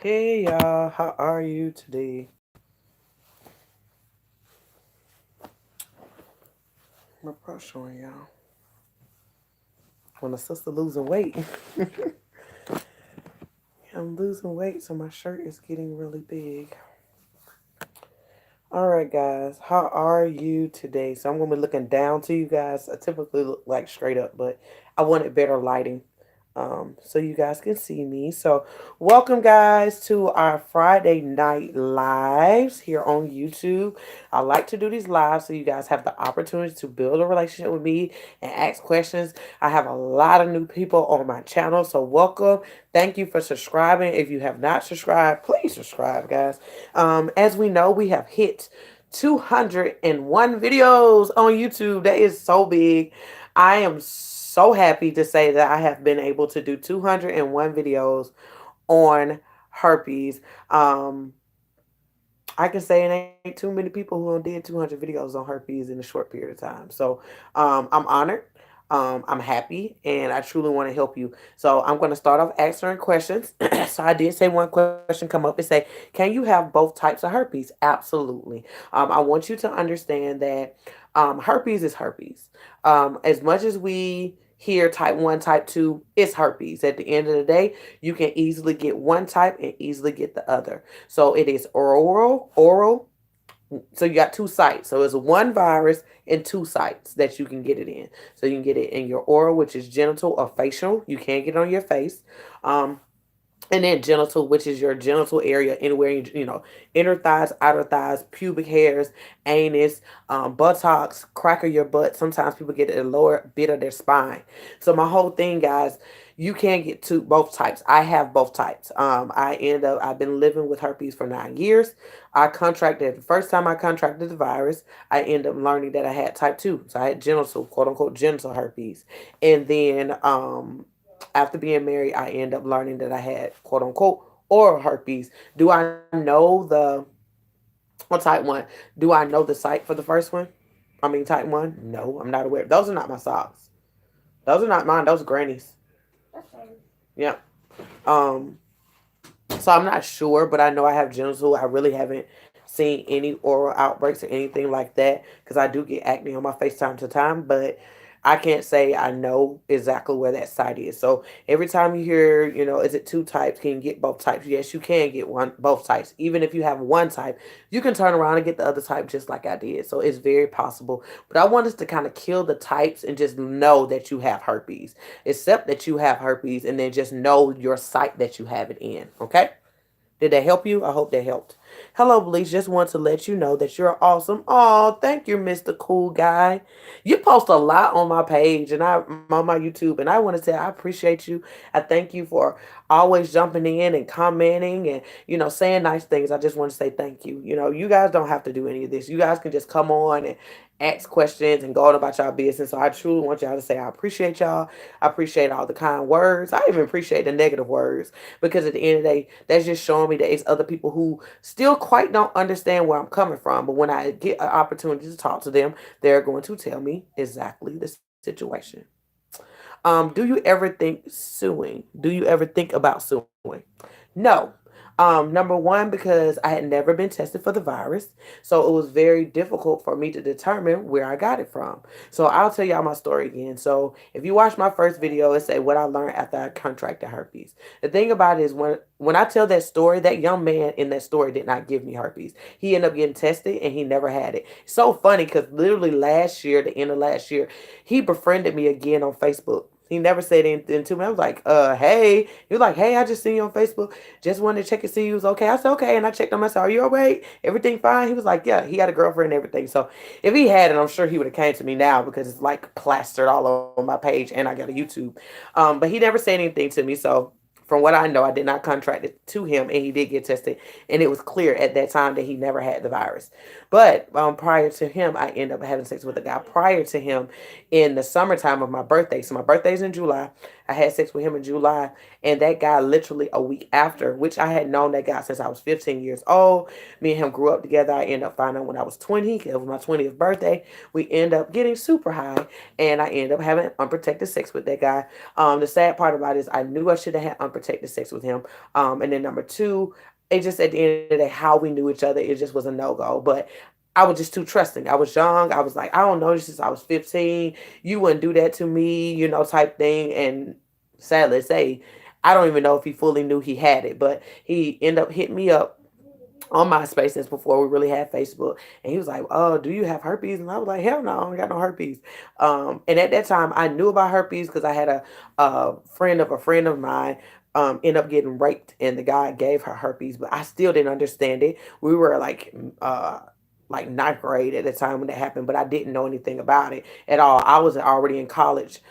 Hey y'all, how are you today? My bro showing y'all. When a sister losing weight, I'm losing weight, so my shirt is getting really big. All right, guys, how are you today? So I'm gonna be looking down to you guys. I typically look like straight up, but I wanted better lighting. So you guys can see me. So welcome guys to our Friday night lives here on YouTube. I like to do these lives so you guys have the opportunity to build a relationship with me and ask questions. I have a lot of new people on my channel, so welcome. Thank you for subscribing. If you have not subscribed, please subscribe, guys. As we know, we have hit 201 videos on YouTube. That is so big. I am so happy to say that I have been able to do 201 videos on herpes. I can say it ain't too many people who did 200 videos on herpes in a short period of time. So I'm honored. I'm happy and I truly want to help you. So I'm going to start off answering questions. So I did say one question come up and say, can you have both types of herpes? Absolutely. I want you to understand that herpes is herpes. As much as we hear type 1, type 2, it's herpes. At the end of the day, you can easily get one type and easily get the other. So it is oral. So you got two sites. So it's one virus and two sites that you can get it in. So you can get it in your oral, which is genital or facial. You can't get it on your face. Um, and then genital, which is your genital area, anywhere inner thighs, outer thighs, pubic hairs, anus, buttocks, crack of your butt. Sometimes people get the lower bit of their spine. So my whole thing, guys, you can get to both types. I have both types. I've been living with herpes for 9 years. I contracted the first time I contracted the virus. I ended up learning that I had type 2. So I had genital, quote unquote, genital herpes, and then after being married, I end up learning that I had quote unquote oral herpes. Do I know the type 1? Do I know the site for the first one? I mean, type 1? No, I'm not aware. Those are not my socks. Those are not mine. Those are Granny's. Yeah. Um, so I'm not sure, but I know I have genital. I really haven't seen any oral outbreaks or anything like that because I do get acne on my face time to time, but I can't say I know exactly where that site is. So every time you hear, is it two types? Can you get both types? Yes, you can get both types. Even if you have one type, you can turn around and get the other type just like I did. So it's very possible. But I want us to kind of kill the types and just know that you have herpes. Accept that you have herpes and then just know your site that you have it in. Okay? Did that help you? I hope that helped. Hello, Belize. Just want to let you know that you're awesome. Oh, thank you, Mr. Cool Guy. You post a lot on my page and on my YouTube, and I want to say I appreciate you. I thank you for always jumping in and commenting and saying nice things. I just want to say thank you. You guys don't have to do any of this. You guys can just come on and ask questions and go on about y'all business. So I truly want y'all to say I appreciate y'all. I appreciate all the kind words. I even appreciate the negative words because at the end of the day, that's just showing me that it's other people who still quite don't understand where I'm coming from. But when I get an opportunity to talk to them, they're going to tell me exactly the situation. Do you ever think suing? Do you ever think about suing? No. Number one, because I had never been tested for the virus. So it was very difficult for me to determine where I got it from. So I'll tell y'all my story again. So if you watch my first video, it said what I learned after I contracted herpes. The thing about it is when I tell that story, that young man in that story did not give me herpes. He ended up getting tested and he never had it. It's so funny because literally last year, the end of last year, he befriended me again on Facebook. He never said anything to me. I was like, hey. He was like, hey, I just seen you on Facebook. Just wanted to check and see you was okay. I said, okay. And I checked him. I said, are you all right? Everything fine? He was like, yeah, he had a girlfriend and everything. So if he had it, I'm sure he would have came to me now because it's like plastered all over my page and I got a YouTube. But he never said anything to me. So from what I know, I did not contract it to him, and he did get tested, and it was clear at that time that he never had the virus. But prior to him, I ended up having sex with a guy prior to him in the summertime of my birthday. So my birthday's in July. I had sex with him in July, and that guy literally a week after, which I had known that guy since I was 15 years old. Me and him grew up together. I ended up finding out when I was 20. It was my 20th birthday. We end up getting super high, and I end up having unprotected sex with that guy. The sad part about it is I knew I should have had unprotected sex with him. And then number two, it just at the end of the day, how we knew each other, it just was a no go. But I was just too trusting. I was young. I was like, I don't know you since I was 15. You wouldn't do that to me, type thing. And sadly to say, I don't even know if he fully knew he had it, but he ended up hitting me up on MySpace since before we really had Facebook. And he was like, "Oh, do you have herpes?" And I was like, "Hell no, I don't got no herpes." And at that time, I knew about herpes because I had a friend of a friend of mine end up getting raped, and the guy gave her herpes, but I still didn't understand it. We were like ninth grade at the time when that happened, but I didn't know anything about it at all. I was already in college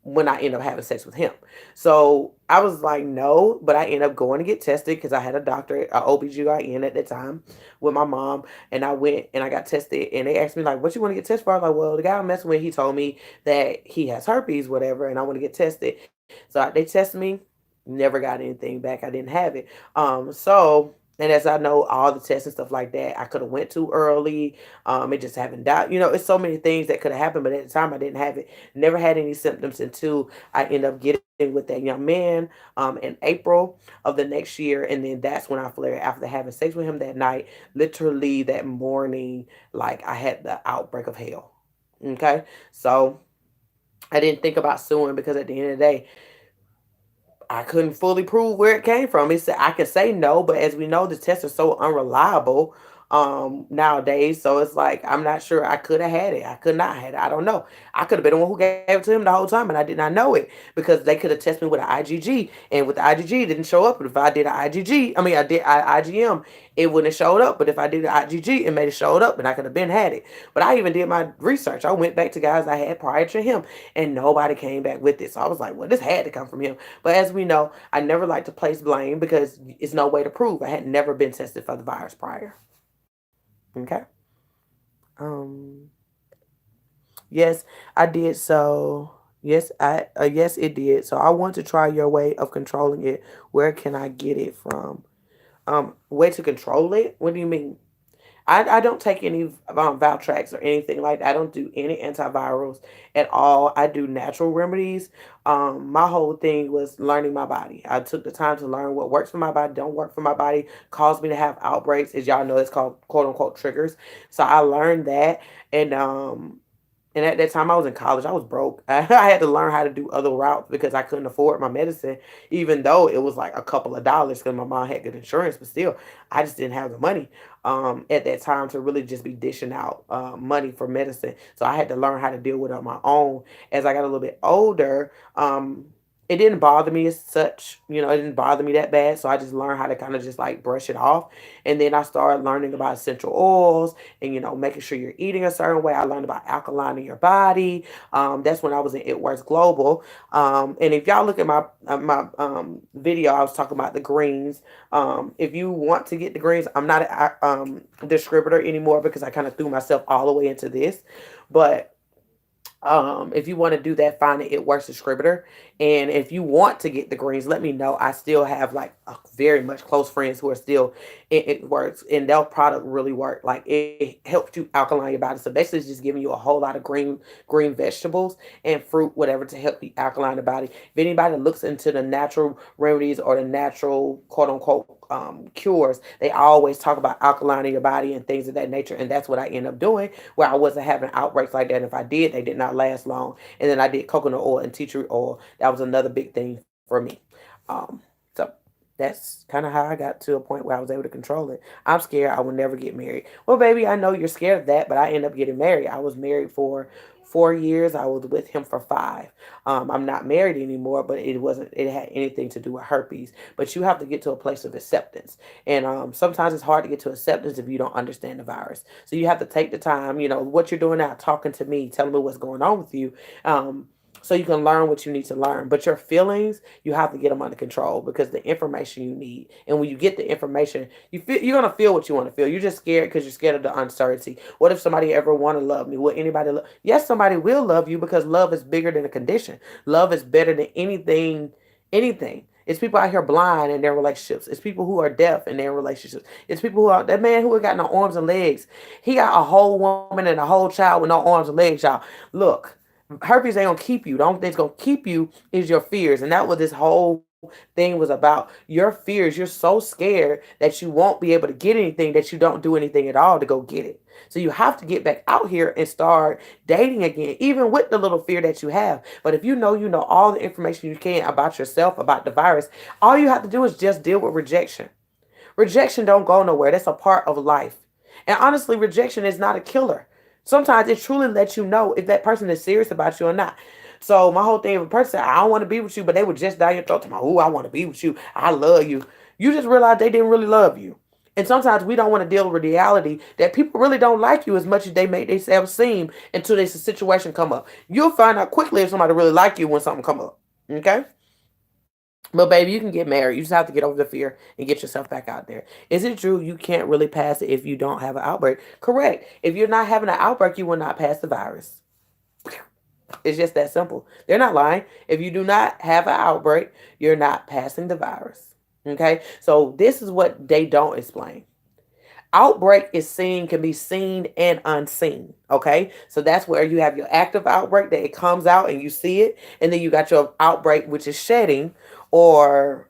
when I ended up having sex with him. So I was like, no, but I ended up going to get tested because I had a doctor, a OBGYN at the time with my mom. And I went and I got tested, and they asked me, like, what you want to get tested for? I was like, well, the guy I'm messing with, he told me that he has herpes, whatever, and I want to get tested. So they tested me, never got anything back. I didn't have it. And as I know, all the tests and stuff like that, I could have went too early. It just haven't died. It's so many things that could have happened, but at the time I didn't have it. Never had any symptoms until I ended up getting with that young man in April of the next year, and then that's when I flared after having sex with him that night. Literally that morning, like I had the outbreak of hell. Okay, so I didn't think about suing because at the end of the day, I couldn't fully prove where it came from. It said I could say no, but as we know, the tests are so unreliable nowadays. So it's like I'm not sure I could have had it. I could not have had it. I don't know. I could have been the one who gave it to him the whole time, and I did not know it because they could have tested me with an IgG, and with the IgG, it didn't show up. But if I did an IgG, I mean, I did IgM, it wouldn't have showed up. But if I did an IgG, it made it showed up, and I could have been had it. But I even did my research. I went back to guys I had prior to him, and nobody came back with it. So I was like, well, this had to come from him. But as we know, I never like to place blame because it's no way to prove. I had never been tested for the virus prior. Okay. Um. Yes, I did. So yes, yes, it did. So I want to try your way of controlling it. Where can I get it from? Way to control it? What do you mean? I don't take any Valtrex or anything like that. I don't do any antivirals at all. I do natural remedies. My whole thing was learning my body. I took the time to learn what works for my body, don't work for my body, caused me to have outbreaks. As y'all know, it's called quote unquote triggers. So I learned that, and at that time, I was in college. I was broke. I had to learn how to do other routes because I couldn't afford my medicine, even though it was like a couple of dollars because my mom had good insurance. But still, I just didn't have the money at that time to really just be dishing out money for medicine. So I had to learn how to deal with it on my own. As I got a little bit older, it didn't bother me as such. It didn't bother me that bad. So I just learned how to kind of just like brush it off. And then I started learning about essential oils and, making sure you're eating a certain way. I learned about alkalining your body. That's when I was in It Works Global. And if y'all look at my video, I was talking about the greens. If you want to get the greens, I'm not a distributor anymore because I kind of threw myself all the way into this. But if you want to do that, find it. It works distributor. And if you want to get the greens, let me know. I still have like a very much close friends who are still it works, and their product really work. Like it helps you alkaline your body. So basically, it's just giving you a whole lot of green vegetables and fruit, whatever, to help you alkaline the body. If anybody looks into the natural remedies or the natural quote unquote cures, they always talk about alkalining your body and things of that nature. And that's what I end up doing, where I wasn't having outbreaks like that. And if I did, they did not last long. And then I did coconut oil and tea tree oil. That was another big thing for me. So that's kind of how I got to a point where I was able to control it. I'm scared I will never get married. Well, baby, I know you're scared of that, but I ended up getting married. I was married for 4 years. I was with him for 5. I'm not married anymore, but it had anything to do with herpes. But you have to get to a place of acceptance. And sometimes it's hard to get to acceptance if you don't understand the virus. So you have to take the time, what you're doing now, talking to me, telling me what's going on with you. so you can learn what you need to learn. But your feelings, you have to get them under control, because the information you need, and when you get the information, you're gonna feel what you want to feel. You're just scared because you're scared of the uncertainty. What if somebody ever want to love me? Will anybody love? Yes, somebody will love you, because love is bigger than a condition. Love is better than anything. Anything. It's people out here blind in their relationships. It's people who are deaf in their relationships. It's people who are, that man who got no arms and legs. He got a whole woman and a whole child with no arms and legs, y'all. Look, herpes ain't gonna keep you. The only thing's gonna keep you is your fears. And that what this whole thing was about. Your fears. You're so scared that you won't be able to get anything, that you don't do anything at all to go get it. So you have to get back out here and start dating again, even with the little fear that you have. But if you know all the information you can about yourself, about the virus, all you have to do is just deal with rejection. Rejection don't go nowhere. That's a part of life. And honestly, rejection is not a killer. Sometimes it truly lets you know if that person is serious about you or not. So my whole thing, if a person said, I don't want to be with you, but they would just down your throat to my, oh, I want to be with you. I love you. You just realize they didn't really love you. And sometimes we don't want to deal with reality that people really don't like you as much as they make themselves seem until there's a situation come up. You'll find out quickly if somebody really like you when something come up. Okay? But baby, you can get married. You just have to get over the fear and get yourself back out there. Is it true you can't really pass it if you don't have an outbreak? Correct. If you're not having an outbreak, you will not pass the virus. It's just that simple. They're not lying. If you do not have an outbreak, you're not passing the virus. Okay? So this is what they don't explain. Outbreak is seen, can be seen and unseen. Okay, so that's where you have your active outbreak that it comes out and you see it, and then you got your outbreak, which is shedding, or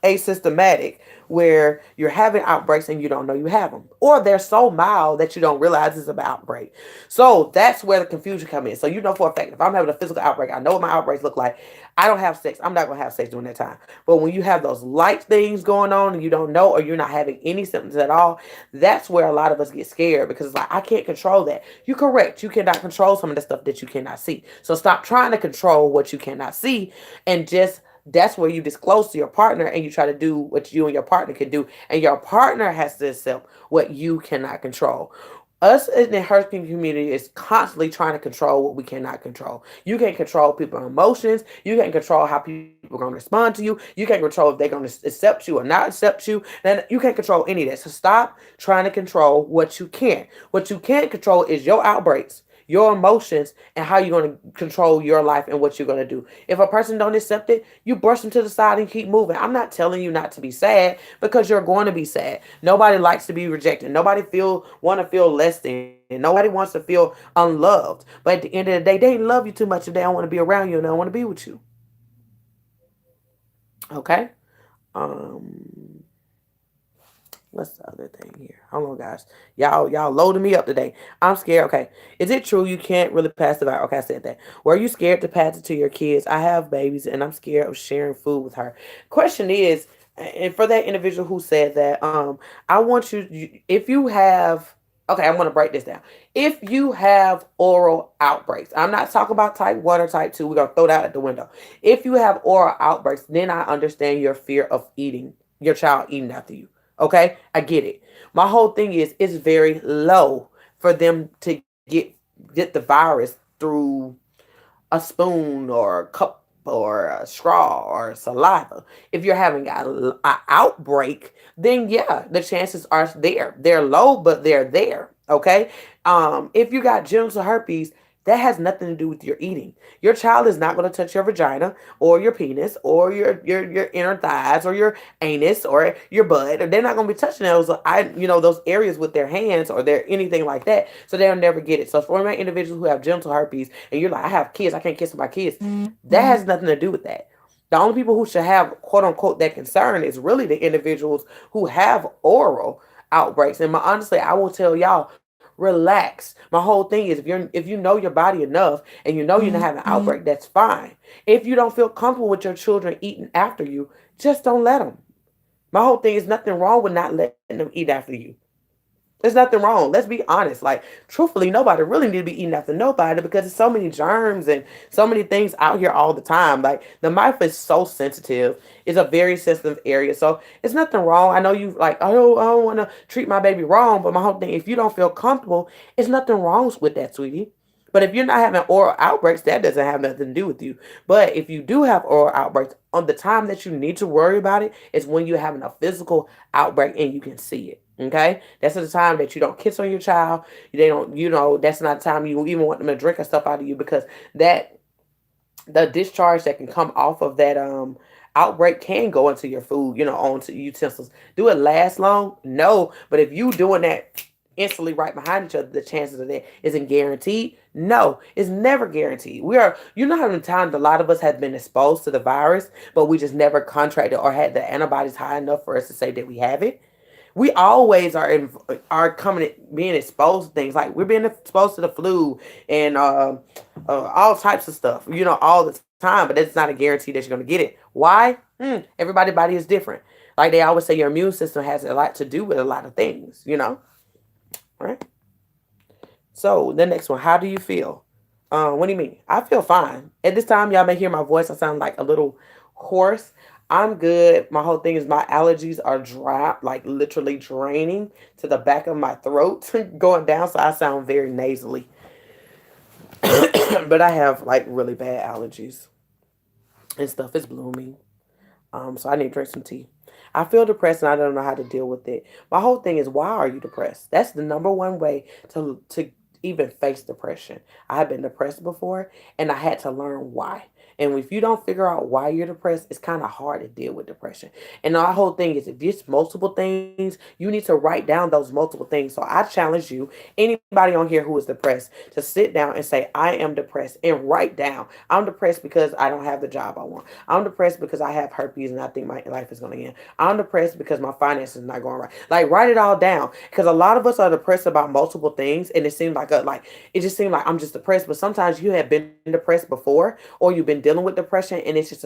asystematic, where you're having outbreaks and you don't know you have them, or they're so mild that you don't realize it's an outbreak. So that's where the confusion comes in. So you know for a fact, if I'm having a physical outbreak, I know what my outbreaks look like. I don't have sex. I'm not gonna have sex during that time. But when you have those light things going on and you don't know, or you're not having any symptoms at all, that's where a lot of us get scared, because it's like, I can't control that. You're correct. You cannot control some of the stuff that you cannot see. So stop trying to control what you cannot see, and just, that's where you disclose to your partner and you try to do what you and your partner can do. And your partner has to accept what you cannot control. Us in the hurricane community is constantly trying to control what we cannot control. You can't control people's emotions. You can't control how people are going to respond to you. You can't control if they're going to accept you or not accept you. And you can't control any of that. So stop trying to control what you can. What you can't control is your outbreaks, your emotions, and how you're going to control your life and what you're going to do. If a person don't accept it, you brush them to the side and keep moving. I'm not telling you not to be sad, because you're going to be sad. Nobody likes to be rejected. Nobody want to feel less than. Nobody wants to feel unloved. But at the end of the day, they love you too much if they don't want to be around you and they don't want to be with you. Okay? Um What's the other thing here? Hold on, guys. Y'all loading me up today. I'm scared. Okay. Is it true you can't really pass the virus? Okay, I said that. Were you scared to pass it to your kids? I have babies and I'm scared of sharing food with her. Question is, and for that individual who said that, I want if you have, okay, I'm gonna break this down. If you have oral outbreaks, I'm not talking about type 1 or type 2. We're gonna throw that out the window. If you have oral outbreaks, then I understand your fear of eating, your child eating after you. Okay, I get it. My whole thing is, it's very low for them to get the virus through a spoon or a cup or a straw or saliva. If you're having a outbreak, then yeah, the chances are there. They're low, but they're there. Okay. If you got genital herpes, that has nothing to do with your eating. Your child is not going to touch your vagina or your penis or your inner thighs or your anus or your butt. Or they're not going to be touching those areas with their hands or their anything like that. So they'll never get it. So for my individuals who have genital herpes and you're like, I have kids, I can't kiss my kids. That has nothing to do with that. The only people who should have quote unquote that concern is really the individuals who have oral outbreaks. And honestly, I will tell y'all, relax. My whole thing is, if you know your body enough and you know you're not having an outbreak, that's fine. If you don't feel comfortable with your children eating after you, just don't let them. My whole thing is, nothing wrong with not letting them eat after you. There's nothing wrong. Let's be honest. Like, truthfully, nobody really need to be eating after nobody, because there's so many germs and so many things out here all the time. Like, the mouth is so sensitive. It's a very sensitive area. So it's nothing wrong. I know you like, oh, I don't want to treat my baby wrong, but my whole thing, if you don't feel comfortable, it's nothing wrong with that, sweetie. But if you're not having oral outbreaks, that doesn't have nothing to do with you. But if you do have oral outbreaks, on the time that you need to worry about it is when you're having a physical outbreak and you can see it. Okay, that's the time that you don't kiss on your child. They don't, that's not the time you even want them to drink stuff out of you, because that the discharge that can come off of that outbreak can go into your food, onto utensils. Do it last long? No. But if you doing that instantly right behind each other, the chances of that isn't guaranteed. No, it's never guaranteed. We are, how many times a lot of us have been exposed to the virus, but we just never contracted or had the antibodies high enough for us to say that we have it. We always are coming being exposed to things, like we're being exposed to the flu and all types of stuff, all the time. But that's not a guarantee that you're going to get it. Why? Everybody's body is different. Like they always say, your immune system has a lot to do with a lot of things. Right? So the next one, how do you feel? What do you mean? I feel fine. At this time, y'all may hear my voice. I sound like a little hoarse. I'm good. My whole thing is my allergies are dry, like literally draining to the back of my throat, going down. So I sound very nasally. But I have like really bad allergies and stuff is blooming. So I need to drink some tea. I feel depressed and I don't know how to deal with it. My whole thing is, why are you depressed? That's the number one way to even face depression. I have been depressed before and I had to learn why. And if you don't figure out why you're depressed, it's kind of hard to deal with depression. And our whole thing is, if it's multiple things, you need to write down those multiple things. So I challenge you, anybody on here who is depressed, to sit down and say, I am depressed, and write down, I'm depressed because I don't have the job I want. I'm depressed because I have herpes and I think my life is going to end. I'm depressed because my finances are not going right. Like, write it all down, because a lot of us are depressed about multiple things, and it seems it just seemed like I'm just depressed. But sometimes you have been depressed before, or you've been dealing with depression, and it's just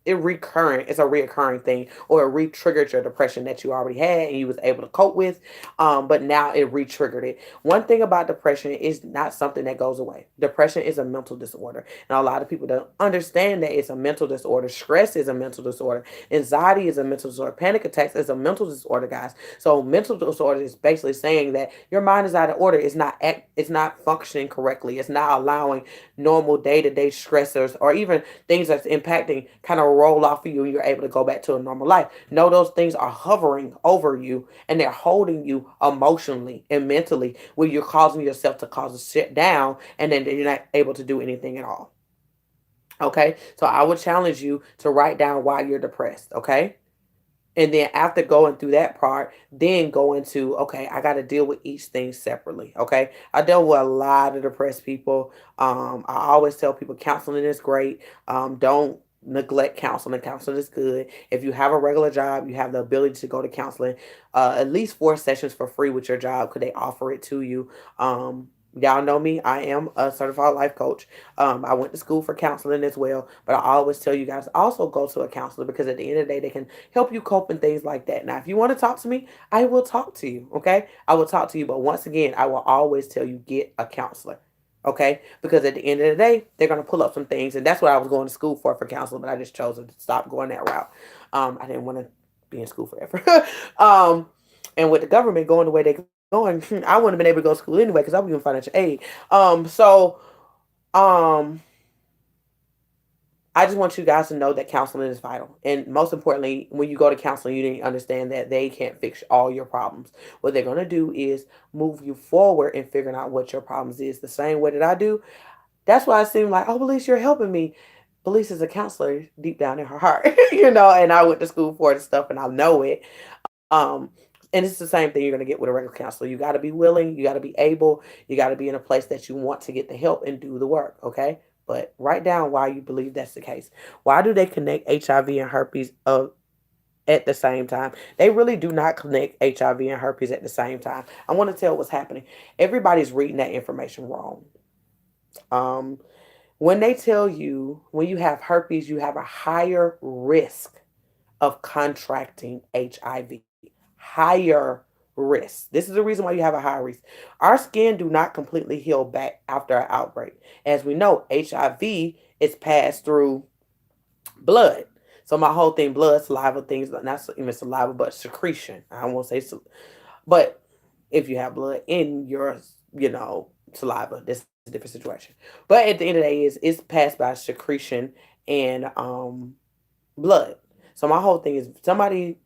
it's a reoccurring thing, or it re-triggered your depression that you already had and you was able to cope with, but now it re-triggered it. One thing about depression is not something that goes away. Depression is a mental disorder, and a lot of people don't understand that it's a mental disorder. Stress is a mental disorder. Anxiety is a mental disorder. Panic attacks is a mental disorder, guys. So mental disorder is basically saying that your mind is out of order. It's not functioning correctly. It's not allowing normal day-to-day stressors or even things that's impacting kind of roll off of you, and you're able to go back to a normal life. No, those things are hovering over you and they're holding you emotionally and mentally, where you're causing yourself to cause a shit down, and then you're not able to do anything at all. Okay, so I would challenge you to write down why you're depressed. Okay, and then after going through that part, then go into, okay, I got to deal with each thing separately. Okay, I dealt with a lot of depressed people. I always tell people counseling is great. Don't neglect counseling. Counseling is good. If you have a regular job, you have the ability to go to counseling, at least 4 sessions for free with your job, because they offer it to you. Y'all know me. I am a certified life coach. I went to school for counseling as well, but I always tell you guys also go to a counselor, because at the end of the day, they can help you cope and things like that. Now, if you want to talk to me, I will talk to you. Okay, I will talk to you, but once again, I will always tell you, get a counselor. Okay, because at the end of the day, they're gonna pull up some things, and that's what I was going to school for counseling, but I just chose to stop going that route. I didn't want to be in school forever. And with the government going the way they're going, I wouldn't have been able to go to school anyway, because I was giving financial aid. Um, I just want you guys to know that counseling is vital. And most importantly, when you go to counseling, you need to understand that they can't fix all your problems. What they're going to do is move you forward in figuring out what your problems is. The same way that I do. That's why it seemed like, oh, Belize, you're helping me. Belize is a counselor deep down in her heart, and I went to school for it and stuff, and I know it. Um, and it's the same thing you're going to get with a regular counselor. You got to be willing, you got to be able, you got to be in a place that you want to get the help and do the work, okay? But write down why you believe that's the case. Why do they connect HIV and herpes at the same time? They really do not connect HIV and herpes at the same time. I want to tell what's happening. Everybody's reading that information wrong. Um, when they tell you when you have herpes, you have a higher risk of contracting HIV. Higher risk. This is the reason why you have a high risk. Our skin do not completely heal back after an outbreak. As we know, HIV is passed through blood. So my whole thing, blood, saliva, things, not even saliva, but secretion. I won't say, but if you have blood in your, saliva, this different situation. But at the end of the day, is it's passed by secretion and blood. So my whole thing is somebody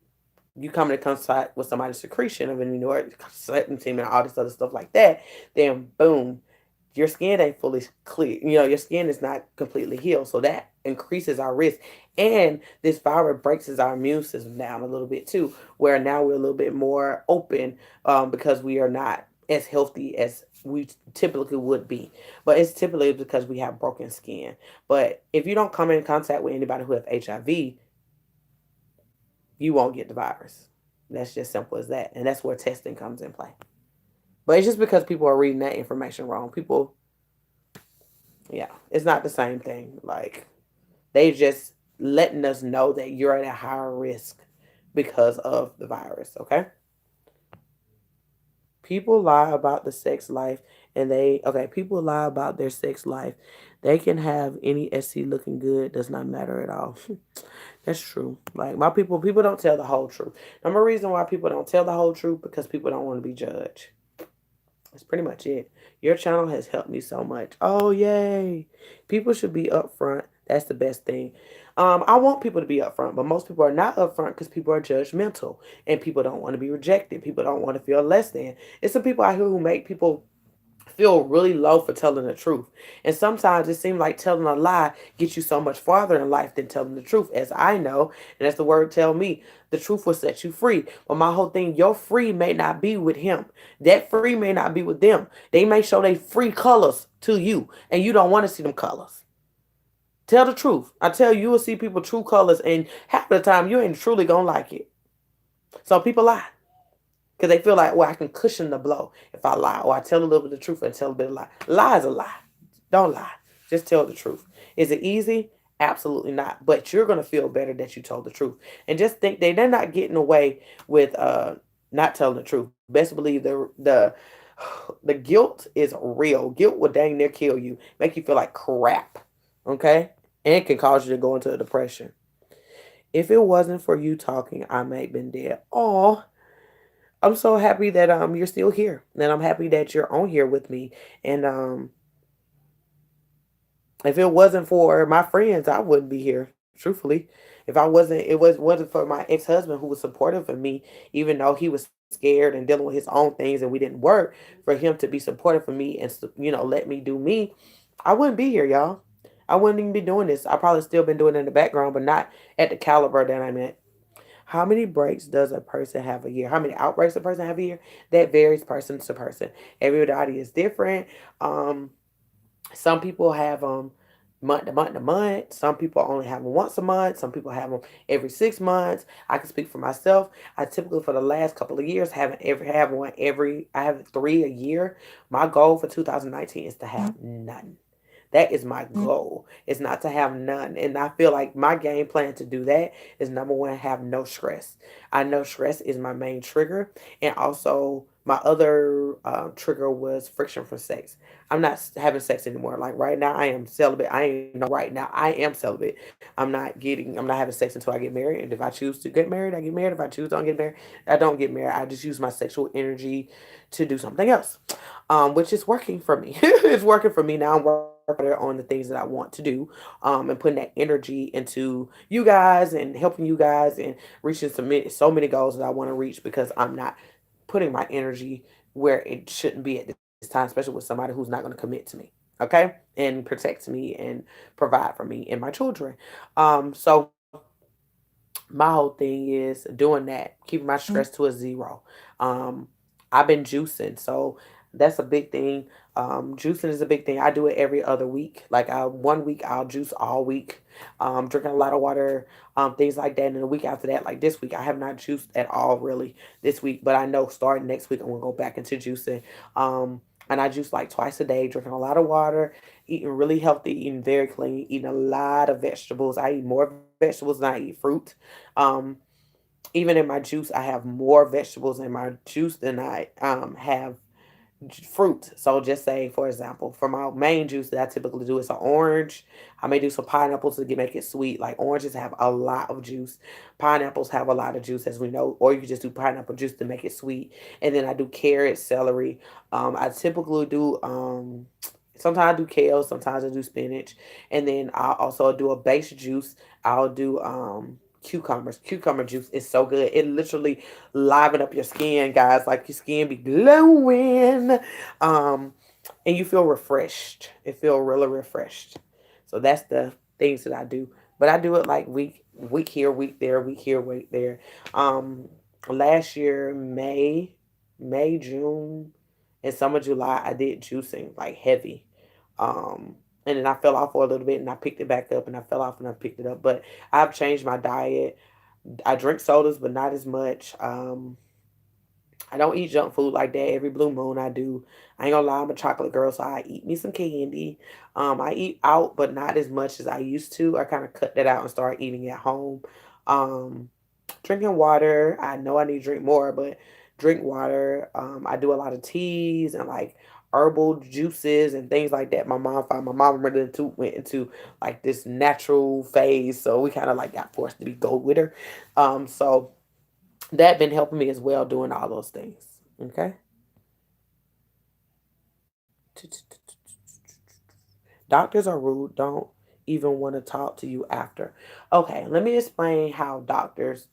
you come into contact with somebody's secretion of any sort, semen, and all this other stuff like that, then boom, your skin ain't fully clear. Your skin is not completely healed. So that increases our risk. And this virus breaks our immune system down a little bit too, where now we're a little bit more open because we are not as healthy as we typically would be. But it's typically because we have broken skin. But if you don't come in contact with anybody who has HIV, you won't get the virus. That's just simple as that. And that's where testing comes in play. But it's just because people are reading that information wrong. People, yeah, it's not the same thing. Like, they just letting us know that you're at a higher risk because of the virus, okay? People lie about the sex life people lie about their sex life. They can have any SC looking good, does not matter at all. That's true. Like my people don't tell the whole truth. Number reason why people don't tell the whole truth because people don't want to be judged. That's pretty much it. Your channel has helped me so much. Oh yay! People should be upfront. That's the best thing. I want people to be upfront, but most people are not upfront because people are judgmental and people don't want to be rejected. People don't want to feel less than. It's some people out here who make people feel really low for telling the truth. And sometimes it seems like telling a lie gets you so much farther in life than telling the truth. As I know, and as the word tell me, the truth will set you free. But my whole thing, your free may not be with him. That free may not be with them. They may show their free colors to you, and you don't want to see them colors. Tell the truth. I tell you, you will see people true colors, and half the time you ain't truly gonna like it. So people lie. Because they feel like, well, I can cushion the blow if I lie. Or I tell a little bit of the truth and tell a bit of lie. Lie is a lie. Don't lie. Just tell the truth. Is it easy? Absolutely not. But you're going to feel better that you told the truth. And just think they're not getting away with not telling the truth. Best believe the guilt is real. Guilt will dang near kill you. Make you feel like crap. Okay? And it can cause you to go into a depression. If it wasn't for you talking, I may have been dead. Oh, I'm so happy that you're still here. And I'm happy that you're on here with me. And if it wasn't for my friends, I wouldn't be here, truthfully. If I wasn't it wasn't for my ex-husband who was supportive of me, even though he was scared and dealing with his own things and we didn't work, for him to be supportive of me and let me do me, I wouldn't be here, y'all. I wouldn't even be doing this. I probably still been doing it in the background, but not at the caliber that I'm at. How many breaks does a person have a year? How many outbreaks a person have a year? That varies person to person. Everybody is different. Some people have month to month to month. Some people only have them once a month. Some people have them every 6 months. I can speak for myself. I typically for the last couple of years haven't ever have one every. I have three a year. My goal for 2019 is to have none. That is my goal. It's not to have none. And I feel like my game plan to do that is number one, have no stress. I know stress is my main trigger. And also, my other trigger was friction from sex. I'm not having sex anymore. Like right now, I am celibate. I ain't no right now. I am celibate. I'm not having sex until I get married. And if I choose to get married, I get married. If I choose to don't get married, I don't get married. I just use my sexual energy to do something else, which is working for me. It's working for me now. I'm working on the things that I want to do, and putting that energy into you guys and helping you guys and reaching so many goals that I want to reach because I'm not putting my energy where it shouldn't be at this time, especially with somebody who's not going to commit to me. Okay, and protect me and provide for me and my children. So my whole thing is doing that, keeping my stress to a zero. Um, I've been juicing, so that's a big thing. Juicing is a big thing. I do it every other week. Like one week I'll juice all week, drinking a lot of water, things like that. And the week after that, like this week, I have not juiced at all really this week. But I know starting next week I'm gonna go back into juicing. And I juice like twice a day, drinking a lot of water, eating really healthy, eating very clean, eating a lot of vegetables. I eat more vegetables than I eat fruit. Um, Even in my juice, I have more vegetables in my juice than I have fruit. So just say, for example, for my main juice that I typically do is an orange. I may do some pineapples to make it sweet. Like oranges have a lot of juice. Pineapples have a lot of juice, as we know. Or you can just do pineapple juice to make it sweet. And then I do carrot, celery. I typically do Sometimes I do kale, sometimes I do spinach, and then I also do a base juice. I'll do cucumbers. Cucumber juice is so good. It literally liven up your skin, guys. Like your skin be glowing, and you feel refreshed. It feel really refreshed. So that's the things that I do. But I do it like week here, week there, week here, week there. Um, Last year, June, and summer July, I did juicing like heavy. And then I fell off for a little bit, and I picked it back up, and I fell off, and I picked it up. But I've changed my diet. I drink sodas, but not as much. I don't eat junk food like that. Every blue moon I do. I ain't gonna lie, I'm a chocolate girl, so I eat me some candy. I eat out, but not as much as I used to. I kind of cut that out and start eating at home. Um, Drinking water. I know I need to drink more, but drink water. I do a lot of teas and like herbal juices and things like that. My mom went into like this natural phase, so we kind of like got forced to be go with her. So that been helping me as well doing all those things. Okay. Doctors are rude. Don't even want to talk to you after. Okay, let me explain how doctors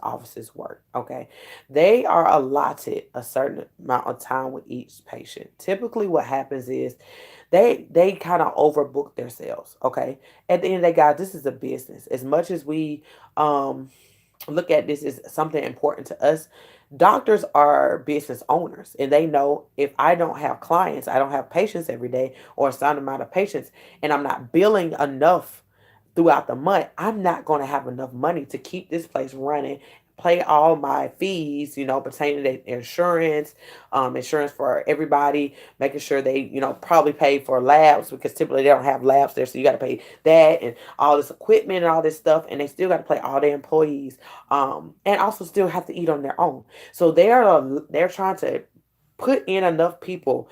offices work. Okay. They are allotted a certain amount of time with each patient. Typically what happens is they kind of overbook themselves. Okay. At the end of the day, guys, this is a business. As much as we look at this as something important to us, doctors are business owners, and they know if I don't have clients, I don't have patients every day, or a certain amount of patients, and I'm not billing enough throughout the month, I'm not going to have enough money to keep this place running, pay all my fees, pertaining to insurance, insurance for everybody, making sure they, probably pay for labs because typically they don't have labs there. So you got to pay that and all this equipment and all this stuff. And they still got to pay all their employees, and also still have to eat on their own. So they're trying to put in enough people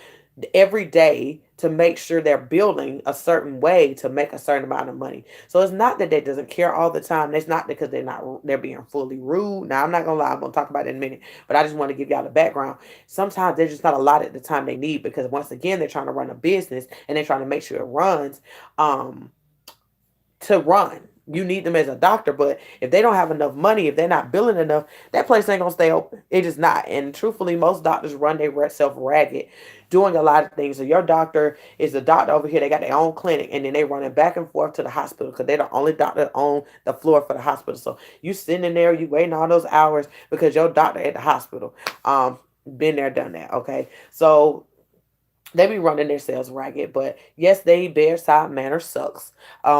every day to make sure they're building a certain way to make a certain amount of money. So it's not that they doesn't care all the time. It's not because they're being fully rude. Now I'm not gonna lie, I'm gonna talk about it in a minute, but I just want to give y'all the background. Sometimes they're just not allotted the time they need because once again they're trying to run a business and they're trying to make sure it runs. Um, to run. You need them as a doctor, but if they don't have enough money, if they're not billing enough, that place ain't gonna stay open. It is not. And truthfully, most doctors run their self ragged, doing a lot of things. So your doctor is the doctor over here. They got their own clinic, and then they running back and forth to the hospital because they're the only doctor on the floor for the hospital. So you sitting in there, you waiting all those hours because your doctor at the hospital. Been there, done that. Okay, so they be running themselves ragged, but yes, they bedside manner sucks.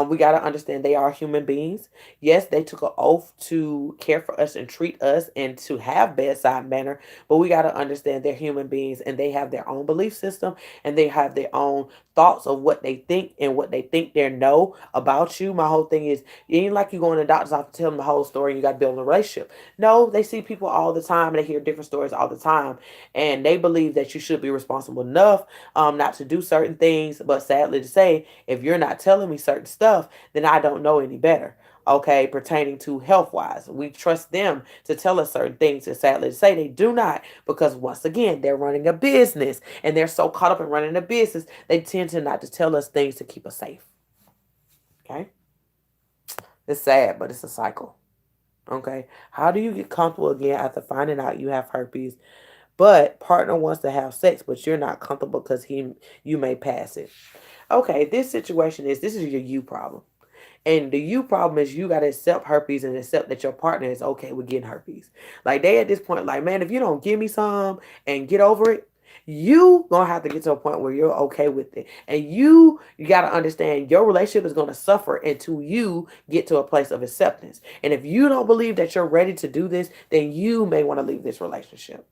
We got to understand they are human beings. Yes, they took an oath to care for us and treat us and to have bedside manner, but we got to understand they're human beings and they have their own belief system and they have their own thoughts of what they think and what they think they know about you. My whole thing is, it ain't like you go in the doctor's office to tell them the whole story and you got to build a relationship. No, they see people all the time and they hear different stories all the time, and they believe that you should be responsible enough not to do certain things. But sadly to say, if you're not telling me certain stuff, then I don't know any better. Okay, pertaining to health wise, we trust them to tell us certain things, and sadly to say, they do not, because once again, they're running a business and they're so caught up in running a business, they tend to not to tell us things to keep us safe. Okay, it's sad, but it's a cycle. Okay, how do you get comfortable again after finding out you have herpes, but partner wants to have sex, but you're not comfortable because you may pass it? Okay, this is your you problem. And the you problem is you gotta accept herpes and accept that your partner is okay with getting herpes. Like they at this point, like, man, if you don't give me some and get over it, you gonna have to get to a point where you're okay with it. And you gotta understand your relationship is gonna suffer until you get to a place of acceptance. And if you don't believe that you're ready to do this, then you may want to leave this relationship.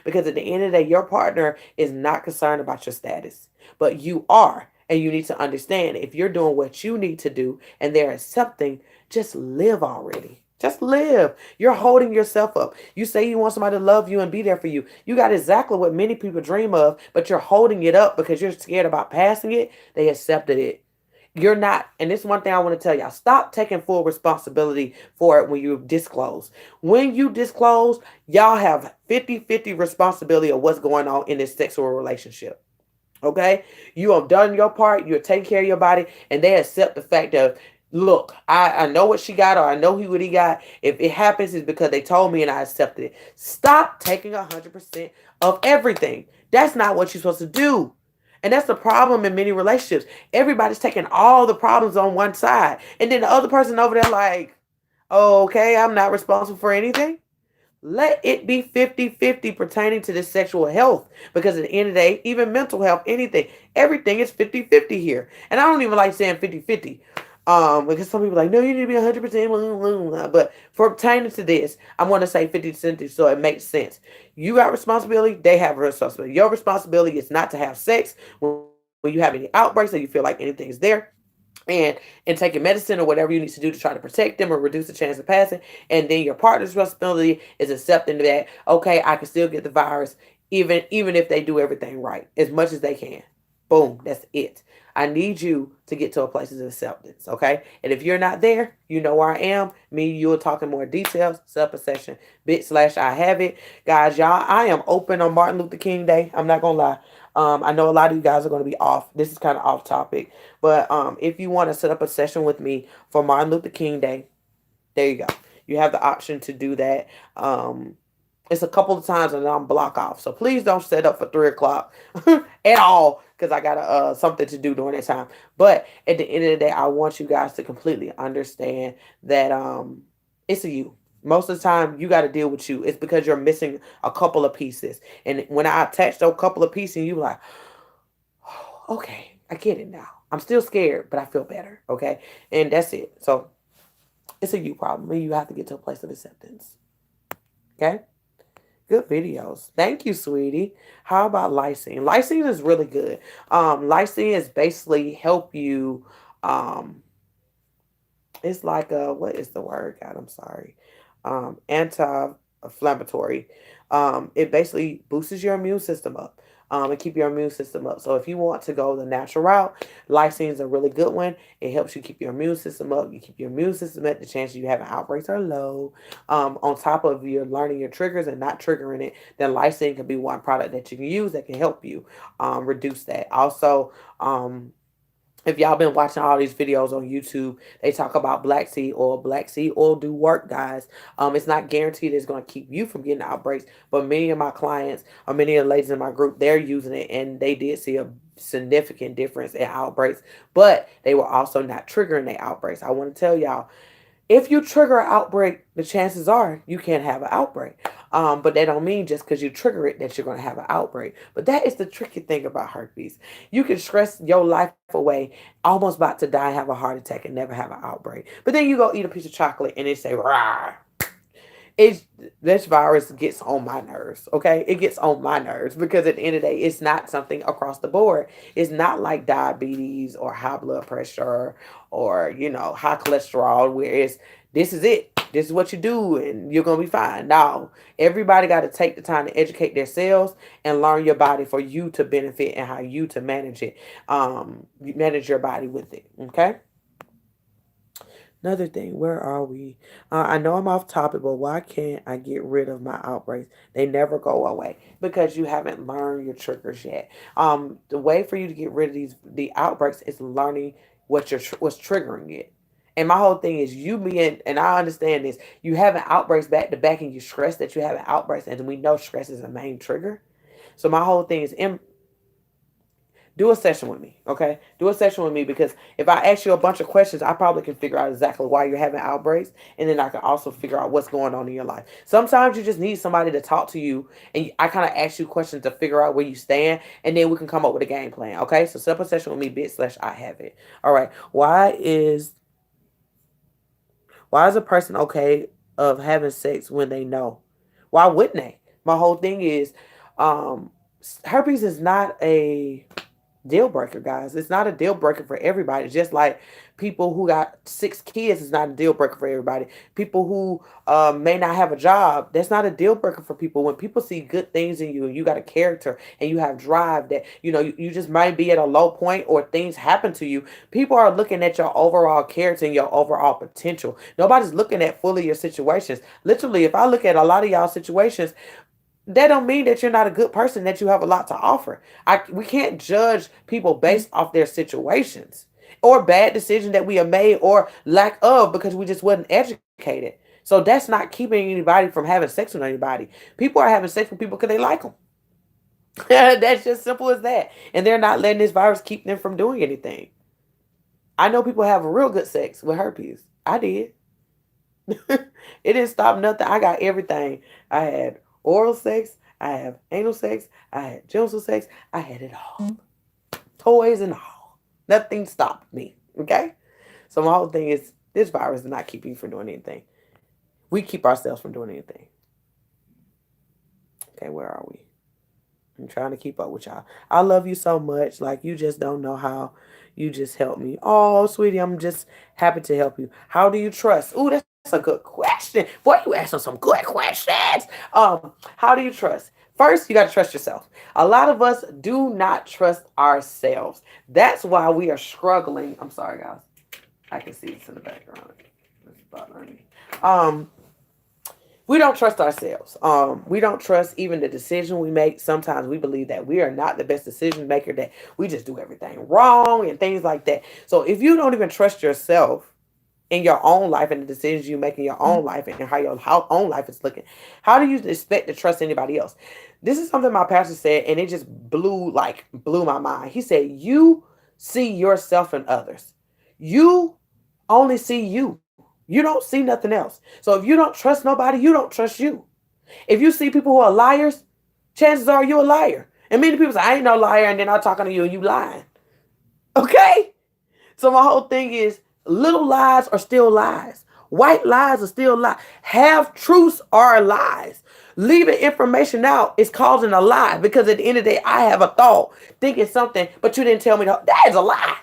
Because at the end of the day, your partner is not concerned about your status, but you are. And you need to understand, if you're doing what you need to do and they're accepting, just live already. Just live. You're holding yourself up. You say you want somebody to love you and be there for you. You got exactly what many people dream of, but you're holding it up because you're scared about passing it. They accepted it. You're not, and this is one thing I want to tell y'all, stop taking full responsibility for it when you disclose. When you disclose, y'all have 50-50 responsibility of what's going on in this sexual relationship. Okay, you have done your part. You're taking care of your body, and they accept the fact of, look, I know what she got, or I know what he got. If it happens, it's because they told me, and I accepted it. Stop taking 100% of everything. That's not what you're supposed to do. And that's the problem in many relationships. Everybody's taking all the problems on one side, and then the other person over there like, oh, okay, I'm not responsible for anything. Let it be 50-50 pertaining to this sexual health. Because at the end of the day, even mental health, anything, everything is 50-50 here. And I don't even like saying 50-50. Because some people are like, no, you need to be 100%. But for pertaining to this, I'm going to say 50-50 so it makes sense. You got responsibility, they have responsibility. Your responsibility is not to have sex when you have any outbreaks or you feel like anything's there, and taking medicine or whatever you need to do to try to protect them or reduce the chance of passing. And then your partner's responsibility is accepting that, okay, I can still get the virus even if they do everything right as much as they can. Boom, that's it. I need you to get to a place of acceptance, okay? And if you're not there, you know where I am. Me, you will talk in more details. Set up a session, /I have it. Guys, y'all, I am open on Martin Luther King Day. I'm not gonna lie. I know a lot of you guys are going to be off. This is kind of off topic. But if you want to set up a session with me for Martin Luther King Day, there you go. You have the option to do that. It's a couple of times and I'm block off. So please don't set up for 3 o'clock at all because I got something to do during that time. But at the end of the day, I want you guys to completely understand that it's a you. Most of the time, you got to deal with you. It's because you're missing a couple of pieces. And when I attach those couple of pieces, you like, oh, okay, I get it now. I'm still scared, but I feel better. Okay. And that's it. So it's a you problem. And you have to get to a place of acceptance. Okay. Good videos. Thank you, sweetie. How about lysine? Lysine is really good. Lysine is basically help you. It's like a, what is the word? God, I'm sorry. Anti-inflammatory. It basically boosts your immune system up. And keep your immune system up. So if you want to go the natural route, lysine is a really good one. It helps you keep your immune system up. You keep your immune system up. The chances you having outbreaks are low. On top of you learning your triggers and not triggering it, then lysine can be one product that you can use that can help you reduce that. Also, if y'all been watching all these videos on YouTube, they talk about black seed oil. Black seed oil do work, guys. It's not guaranteed it's going to keep you from getting outbreaks, but many of my clients or many of the ladies in my group, they're using it and they did see a significant difference in outbreaks, but they were also not triggering their outbreaks. I want to tell y'all, if you trigger an outbreak, the chances are you can't have an outbreak. But that don't mean just because you trigger it that you're going to have an outbreak. But that is the tricky thing about herpes. You can stress your life away, almost about to die, have a heart attack, and never have an outbreak. But then you go eat a piece of chocolate and it say, rah. It's, this virus gets on my nerves, okay? It gets on my nerves because at the end of the day, it's not something across the board. It's not like diabetes or high blood pressure or, high cholesterol where it's, this is it. This is what you do and you're going to be fine. No, everybody got to take the time to educate themselves and learn your body for you to benefit and how you to manage it. Manage your body with it, okay? Another thing, where are we? I know I'm off topic, but why can't I get rid of my outbreaks? They never go away because you haven't learned your triggers yet. The way for you to get rid of the outbreaks is learning what's triggering it. And my whole thing is you being, and I understand this, you having outbreaks back to back and you stress that you having outbreaks, and we know stress is a main trigger. So my whole thing is do a session with me, okay? Do a session with me because if I ask you a bunch of questions, I probably can figure out exactly why you're having outbreaks, and then I can also figure out what's going on in your life. Sometimes you just need somebody to talk to you, and I kind of ask you questions to figure out where you stand, and then we can come up with a game plan, okay? So set up a session with me, /I have it. All right. Why is a person okay of having sex when they know? Why wouldn't they? My whole thing is, um, herpes is not a deal breaker, guys. It's not a deal breaker for everybody. Just like people who got 6 kids is not a deal breaker for everybody. People who may not have a job, that's not a deal breaker for people. When people see good things in you and you got a character and you have drive that, you just might be at a low point or things happen to you. People are looking at your overall character and your overall potential. Nobody's looking at fully your situations. Literally, if I look at a lot of y'all situations, That don't mean that you're not a good person, that you have a lot to offer. We can't judge people based off their situations or bad decisions that we have made or lack of because we just wasn't educated. So that's not keeping anybody from having sex with anybody. People are having sex with people because they like them. That's just simple as that. And they're not letting this virus keep them from doing anything. I know people have real good sex with herpes. I did. It didn't stop nothing. I got everything. I had oral sex. I have anal sex. I had genital sex. I had it all. Toys and all. Nothing stopped me. Okay? So my whole thing is this virus does not keep you from doing anything. We keep ourselves from doing anything. Okay, where are we? I'm trying to keep up with y'all. I love you so much. Like, you just don't know how. You just help me. Oh, sweetie, I'm just happy to help you. How do you trust? Ooh, that's a good question. Boy, you asking some good questions. How do you trust? First, you got to trust yourself. A lot of us do not trust ourselves. That's why we are struggling. I'm sorry, guys. I can see this in the background. It's bothering me. We don't trust ourselves. We don't trust even the decision we make. Sometimes we believe that we are not the best decision maker, that we just do everything wrong and things like that. So if you don't even trust yourself in your own life and the decisions you make in your own life and how your own life is looking, how do you expect to trust anybody else? This is something my pastor said, and it just blew my mind. He said, you see yourself in others. You only see you. You don't see nothing else. So if you don't trust nobody, you don't trust you. If you see people who are liars, chances are you're a liar. And many people say, I ain't no liar, and then I'm talking to you and you lying. Okay? So my whole thing is, little lies are still lies. White lies are still lies. Half truths are lies. Leaving information out is causing a lie, because at the end of the day, I have a thought, thinking something, but you didn't tell me that is a lie.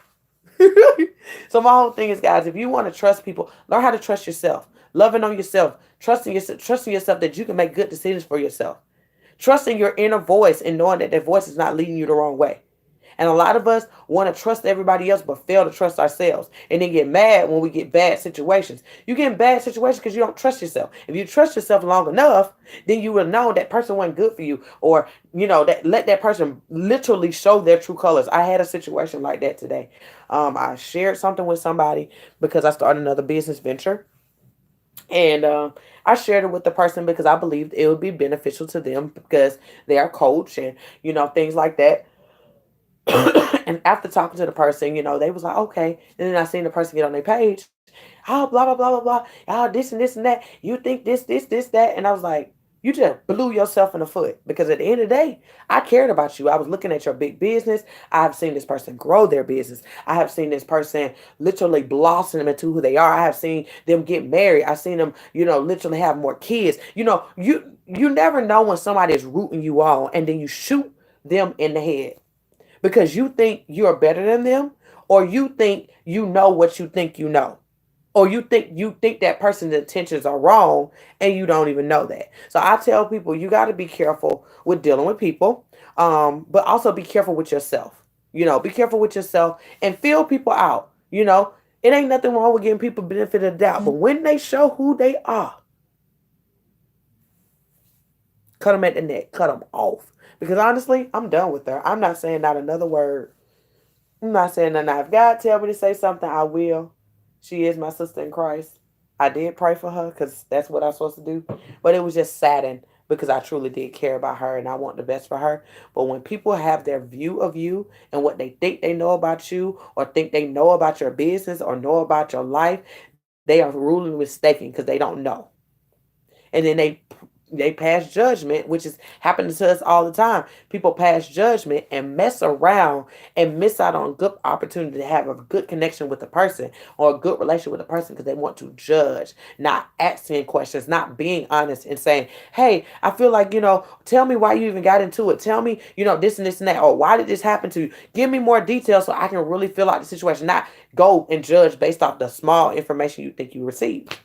So my whole thing is, guys, if you want to trust people, learn how to trust yourself. Loving on yourself, trusting yourself that you can make good decisions for yourself. Trusting your inner voice and knowing that that voice is not leading you the wrong way. And a lot of us want to trust everybody else but fail to trust ourselves, and then get mad when we get bad situations. You get in bad situations because you don't trust yourself. If you trust yourself long enough, then you will know that person wasn't good for you, or that let that person literally show their true colors. I had a situation like that today. I shared something with somebody because I started another business venture. And I shared it with the person because I believed it would be beneficial to them because they are coach and things like that. And after talking to the person, they was like, okay. And then I seen the person get on their page. Oh, blah, blah, blah, blah, blah. Oh, this and that. You think this, that. And I was like, you just blew yourself in the foot. Because at the end of the day, I cared about you. I was looking at your big business. I have seen this person grow their business. I have seen this person literally blossom into who they are. I have seen them get married. I've seen them, literally have more kids. You never know when somebody is rooting you on and then you shoot them in the head because you think you're better than them, or you think you know what you think you know, or you think that person's intentions are wrong and you don't even know that. So I tell people, you got to be careful with dealing with people, but also be careful with yourself. Be careful with yourself and feel people out. It ain't nothing wrong with giving people benefit of the doubt, but when they show who they are, cut them at the neck, cut them off. Because honestly, I'm done with her. I'm not saying not another word. I'm not saying nothing. If God tell me to say something, I will. She is my sister in Christ. I did pray for her because that's what I'm supposed to do. But it was just saddened because I truly did care about her and I want the best for her. But when people have their view of you and what they think they know about you, or think they know about your business or know about your life, they are ruling mistaken because they don't know. And then they pass judgment, which is happening to us all the time. People pass judgment and mess around and miss out on a good opportunity to have a good connection with the person or a good relationship with the person because they want to judge, not asking questions, not being honest and saying, hey, I feel like, tell me why you even got into it. Tell me, this and this and that, or why did this happen to you? Give me more details so I can really feel out the situation, not go and judge based off the small information you think you received.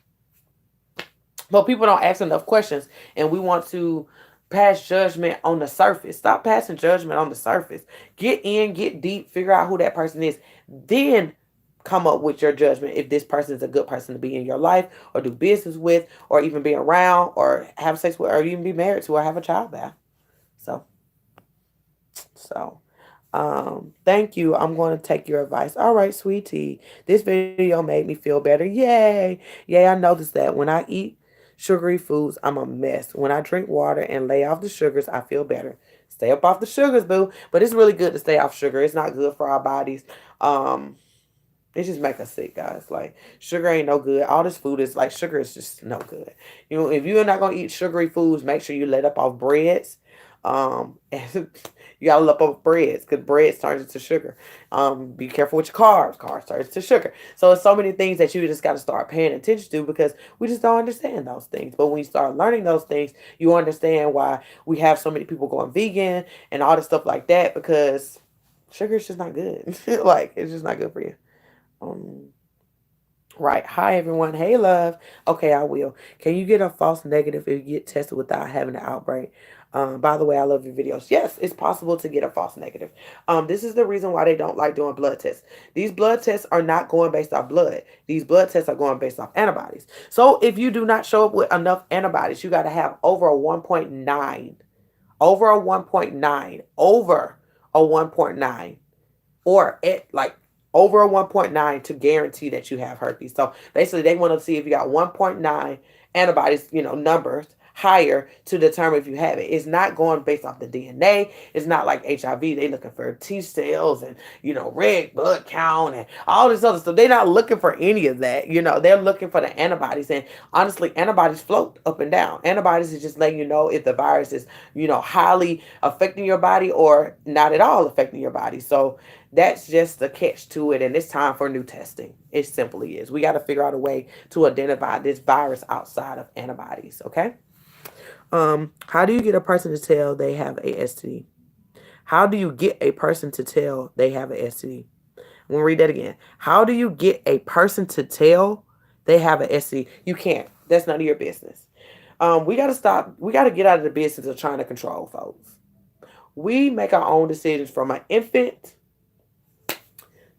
But people don't ask enough questions, and we want to pass judgment on the surface. Stop passing judgment on the surface. Get in, get deep, figure out who that person is. Then come up with your judgment if this person is a good person to be in your life or do business with or even be around or have sex with or even be married to or have a child by. So, so thank you. I'm going to take your advice. All right, sweetie. This video made me feel better. Yay. Yay, I noticed that when I eat sugary foods, I'm a mess. When I drink water and lay off the sugars, I feel better. Stay up off the sugars, boo. But it's really good to stay off sugar. It's not good for our bodies. It just make us sick, guys. Like, sugar ain't no good. All this food is like, sugar is just no good. You know, if you're not gonna eat sugary foods, make sure you let up off breads. And you gotta let up off breads because bread turns into sugar. Be careful with your carbs. Carbs turns into sugar. So it's so many things that you just gotta start paying attention to because we just don't understand those things. But when you start learning those things, you understand why we have so many people going vegan and all this stuff like that because sugar is just not good. Like, it's just not good for you. Um, right. Hi, everyone. Hey, love. Okay, I will. Can you get a false negative if you get tested without having an outbreak? By the way, I love your videos. Yes, it's possible to get a false negative. This is the reason why they don't like doing blood tests. These blood tests are not going based off blood. These blood tests are going based off antibodies. So if you do not show up with enough antibodies, you got to have over a 1.9, over a 1.9, over a 1.9 or at like over a 1.9 to guarantee that you have herpes. So basically they want to see if you got 1.9 antibodies, numbers higher to determine if you have it. It's not going based off the DNA. It's not like HIV. They looking for T cells and, red blood count and all this other stuff. They're not looking for any of that. They're looking for the antibodies. And honestly, antibodies float up and down. Antibodies is just letting you know if the virus is, highly affecting your body or not at all affecting your body. So that's just the catch to it, and it's time for new testing. It simply is. We got to figure out a way to identify this virus outside of antibodies, okay? How do you get a person to tell they have a STD? How do you get a person to tell they have a STD? I'm going to read that again. How do you get a person to tell they have a STD? You can't. That's none of your business. We got to stop. We got to get out of the business of trying to control folks. We make our own decisions from an infant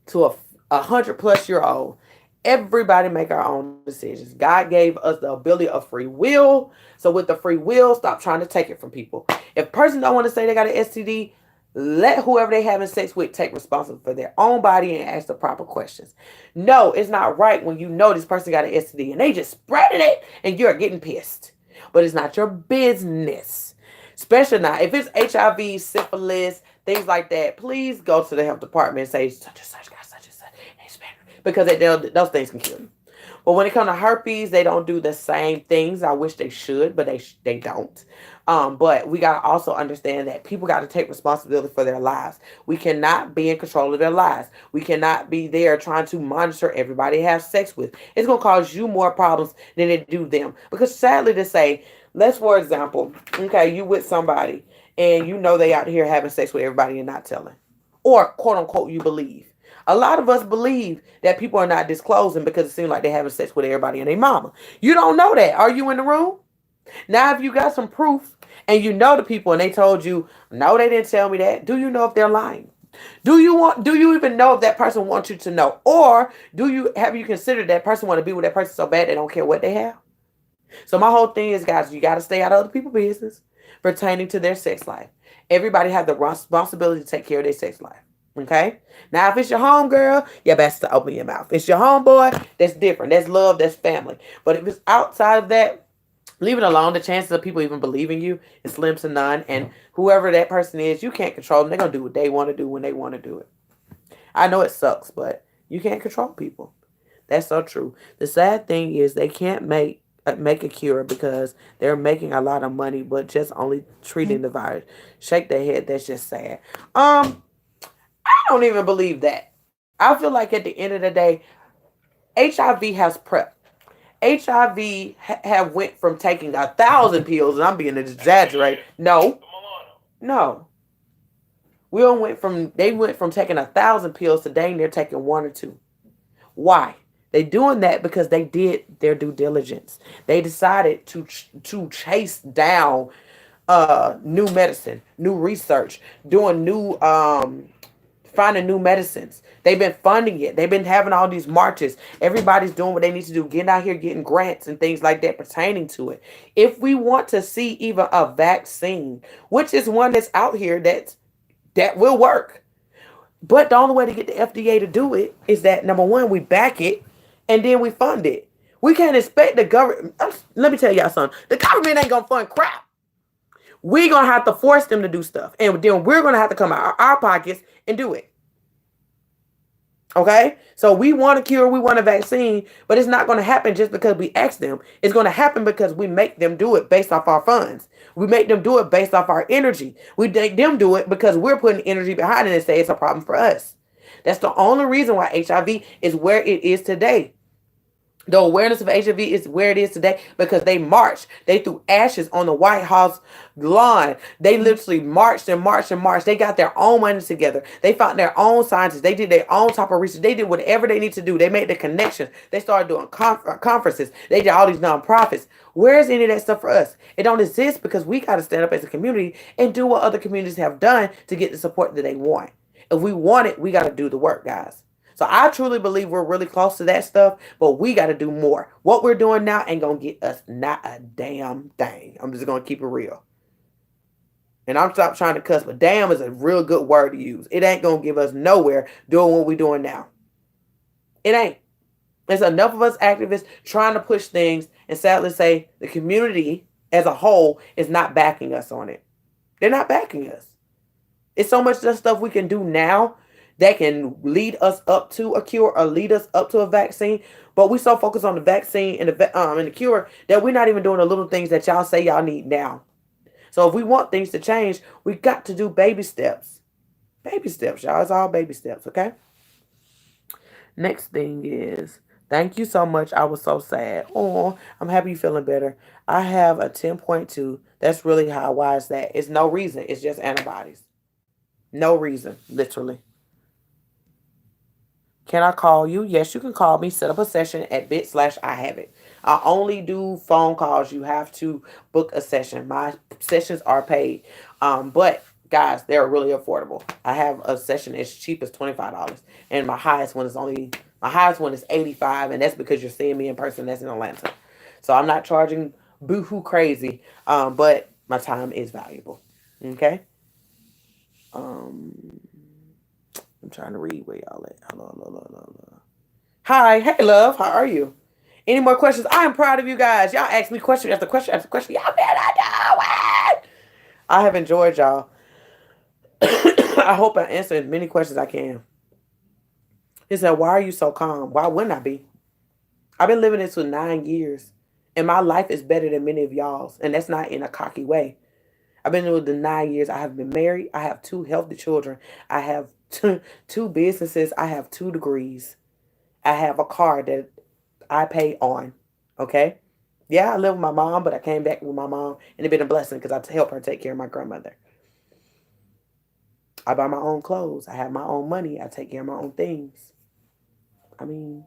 to a 100+ year old. Everybody make our own decisions. God gave us the ability of free will. So with the free will, stop trying to take it from people. If a person don't want to say they got an STD, let whoever they having sex with take responsibility for their own body and ask the proper questions. No, it's not right when you know this person got an STD and they just spreading it and you're getting pissed. But it's not your business. Especially not if it's HIV, syphilis, things like that. Please go to the health department and say such and such got such and such, because those things can kill you. But when it comes to herpes, they don't do the same things. I wish they should, but they don't. But we got to also understand that people got to take responsibility for their lives. We cannot be in control of their lives. We cannot be there trying to monitor everybody they have sex with. It's going to cause you more problems than it do them. Because sadly to say, let's, for example, okay, you with somebody and you know they out here having sex with everybody and not telling. Or, quote unquote, you believe. A lot of us believe that people are not disclosing because it seems like they're having sex with everybody and their mama. You don't know that. Are you in the room? Now, if you got some proof and you know the people and they told you, no, they didn't tell me that, do you know if they're lying? Do you even know if that person wants you to know? Or have you considered that person want to be with that person so bad they don't care what they have? So my whole thing is, guys, you got to stay out of other people's business pertaining to their sex life. Everybody have the responsibility to take care of their sex life. Okay? Now, if it's your homegirl, you best to open your mouth. If it's your homeboy, that's different. That's love. That's family. But if it's outside of that, leave it alone. The chances of people even believing you is slim to none. And whoever that person is, you can't control them. They're going to do what they want to do when they want to do it. I know it sucks, but you can't control people. That's so true. The sad thing is they can't make a cure because they're making a lot of money, but just only treating the virus. Shake their head. That's just sad. I don't even believe that. I feel like at the end of the day, HIV has prep. HIV have went from taking 1,000 pills, and I'm being exaggerated. No. They went from taking 1,000 pills to dang near taking 1 or 2. Why? They doing that because they did their due diligence. They decided to chase down new medicine, new research, doing new finding new medicines. They've been funding it. They've been having all these marches. Everybody's doing what they need to do, getting out here, getting grants and things like that pertaining to it. If we want to see even a vaccine, which is one that's out here that will work, but the only way to get the FDA to do it is that, number one, we back it and then we fund it. We can't expect the government. Let me tell y'all something. The government ain't gonna fund crap. We're gonna have to force them to do stuff, and then we're gonna have to come out of our pockets and do it. Okay? So we want a cure, we want a vaccine, but it's not gonna happen just because we ask them. It's gonna happen because we make them do it based off our funds. We make them do it based off our energy. We make them do it because we're putting energy behind it and say it's a problem for us. That's the only reason why HIV is where it is today. The awareness of HIV is where it is today because they marched. They threw ashes on the White House lawn. They literally marched and marched and marched. They got their own money together. They found their own scientists. They did their own type of research. They did whatever they need to do. They made the connections. They started doing conferences. They did all these nonprofits. Where's any of that stuff for us? It don't exist because we got to stand up as a community and do what other communities have done to get the support that they want. If we want it, we got to do the work, guys. So I truly believe we're really close to that stuff, but we got to do more. What we're doing now ain't going to get us not a damn thing. I'm just going to keep it real. And I'm stop trying to cuss, but damn is a real good word to use. It ain't going to give us nowhere doing what we're doing now. It ain't. There's enough of us activists trying to push things and sadly say the community as a whole is not backing us on it. They're not backing us. It's so much stuff we can do now that can lead us up to a cure or lead us up to a vaccine. But we so focused on the vaccine and the cure that we're not even doing the little things that y'all say y'all need now. So if we want things to change, we got to do baby steps. Baby steps, y'all. It's all baby steps, okay? Next thing is, thank you so much. I was so sad. Oh, I'm happy you're feeling better. I have a 10.2. That's really how why is that? It's no reason. It's just antibodies. No reason, literally. Can I call you? Yes, you can call me. Set up a session at bit/I-have-it. I only do phone calls. You have to book a session. My sessions are paid. But guys, they're really affordable. I have a session as cheap as $25. And my highest one is $85, and that's because you're seeing me in person. That's in Atlanta. So I'm not charging boohoo crazy. But my time is valuable. Okay? I'm trying to read where y'all at. Hello. Hi. Hey, love. How are you? Any more questions? I am proud of you guys. Y'all ask me question after question after question. Y'all better do it. I have enjoyed y'all. I hope I answered as many questions I can. He said, why are you so calm? Why wouldn't I be? I've been living this for 9 years. And my life is better than many of y'all's. And that's not in a cocky way. I've been doing the 9 years. I have been married. I have 2 healthy children. I have two businesses. I have 2 degrees. I have a car that I pay on. Okay? Yeah, I live with my mom, but I came back with my mom, and it's been a blessing because I help her take care of my grandmother. I buy my own clothes. I have my own money. I take care of my own things. I mean,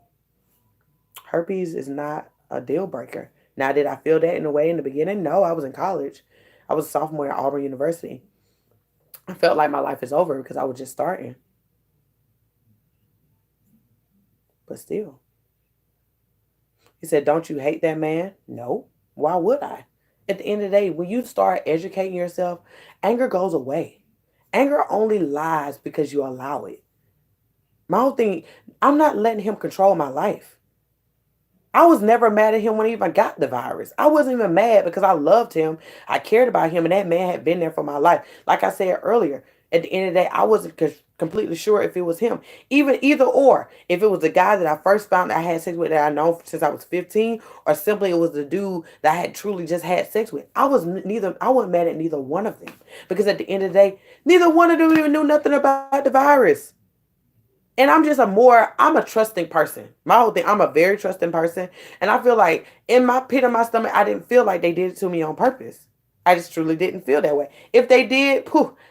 herpes is not a deal breaker. Now, did I feel that in a way in the beginning? No, I was in college. I was a sophomore at Auburn University. I felt like my life is over because I was just starting. But still. He said, don't you hate that man? No. Why would I? At the end of the day, when you start educating yourself, anger goes away. Anger only lies because you allow it. My whole thing, I'm not letting him control my life. I was never mad at him when he even got the virus. I wasn't even mad because I loved him. I cared about him, and that man had been there for my life. Like I said earlier, at the end of the day, I wasn't completely sure if it was him. Either or. If it was the guy that I first found I had sex with that I known since I was 15, or simply it was the dude that I had truly just had sex with. I wasn't mad at neither one of them. Because at the end of the day, neither one of them even knew nothing about the virus. And I'm a trusting person. My whole thing, I'm a very trusting person. And I feel like in my pit of my stomach, I didn't feel like they did it to me on purpose. I just truly didn't feel that way. If they did,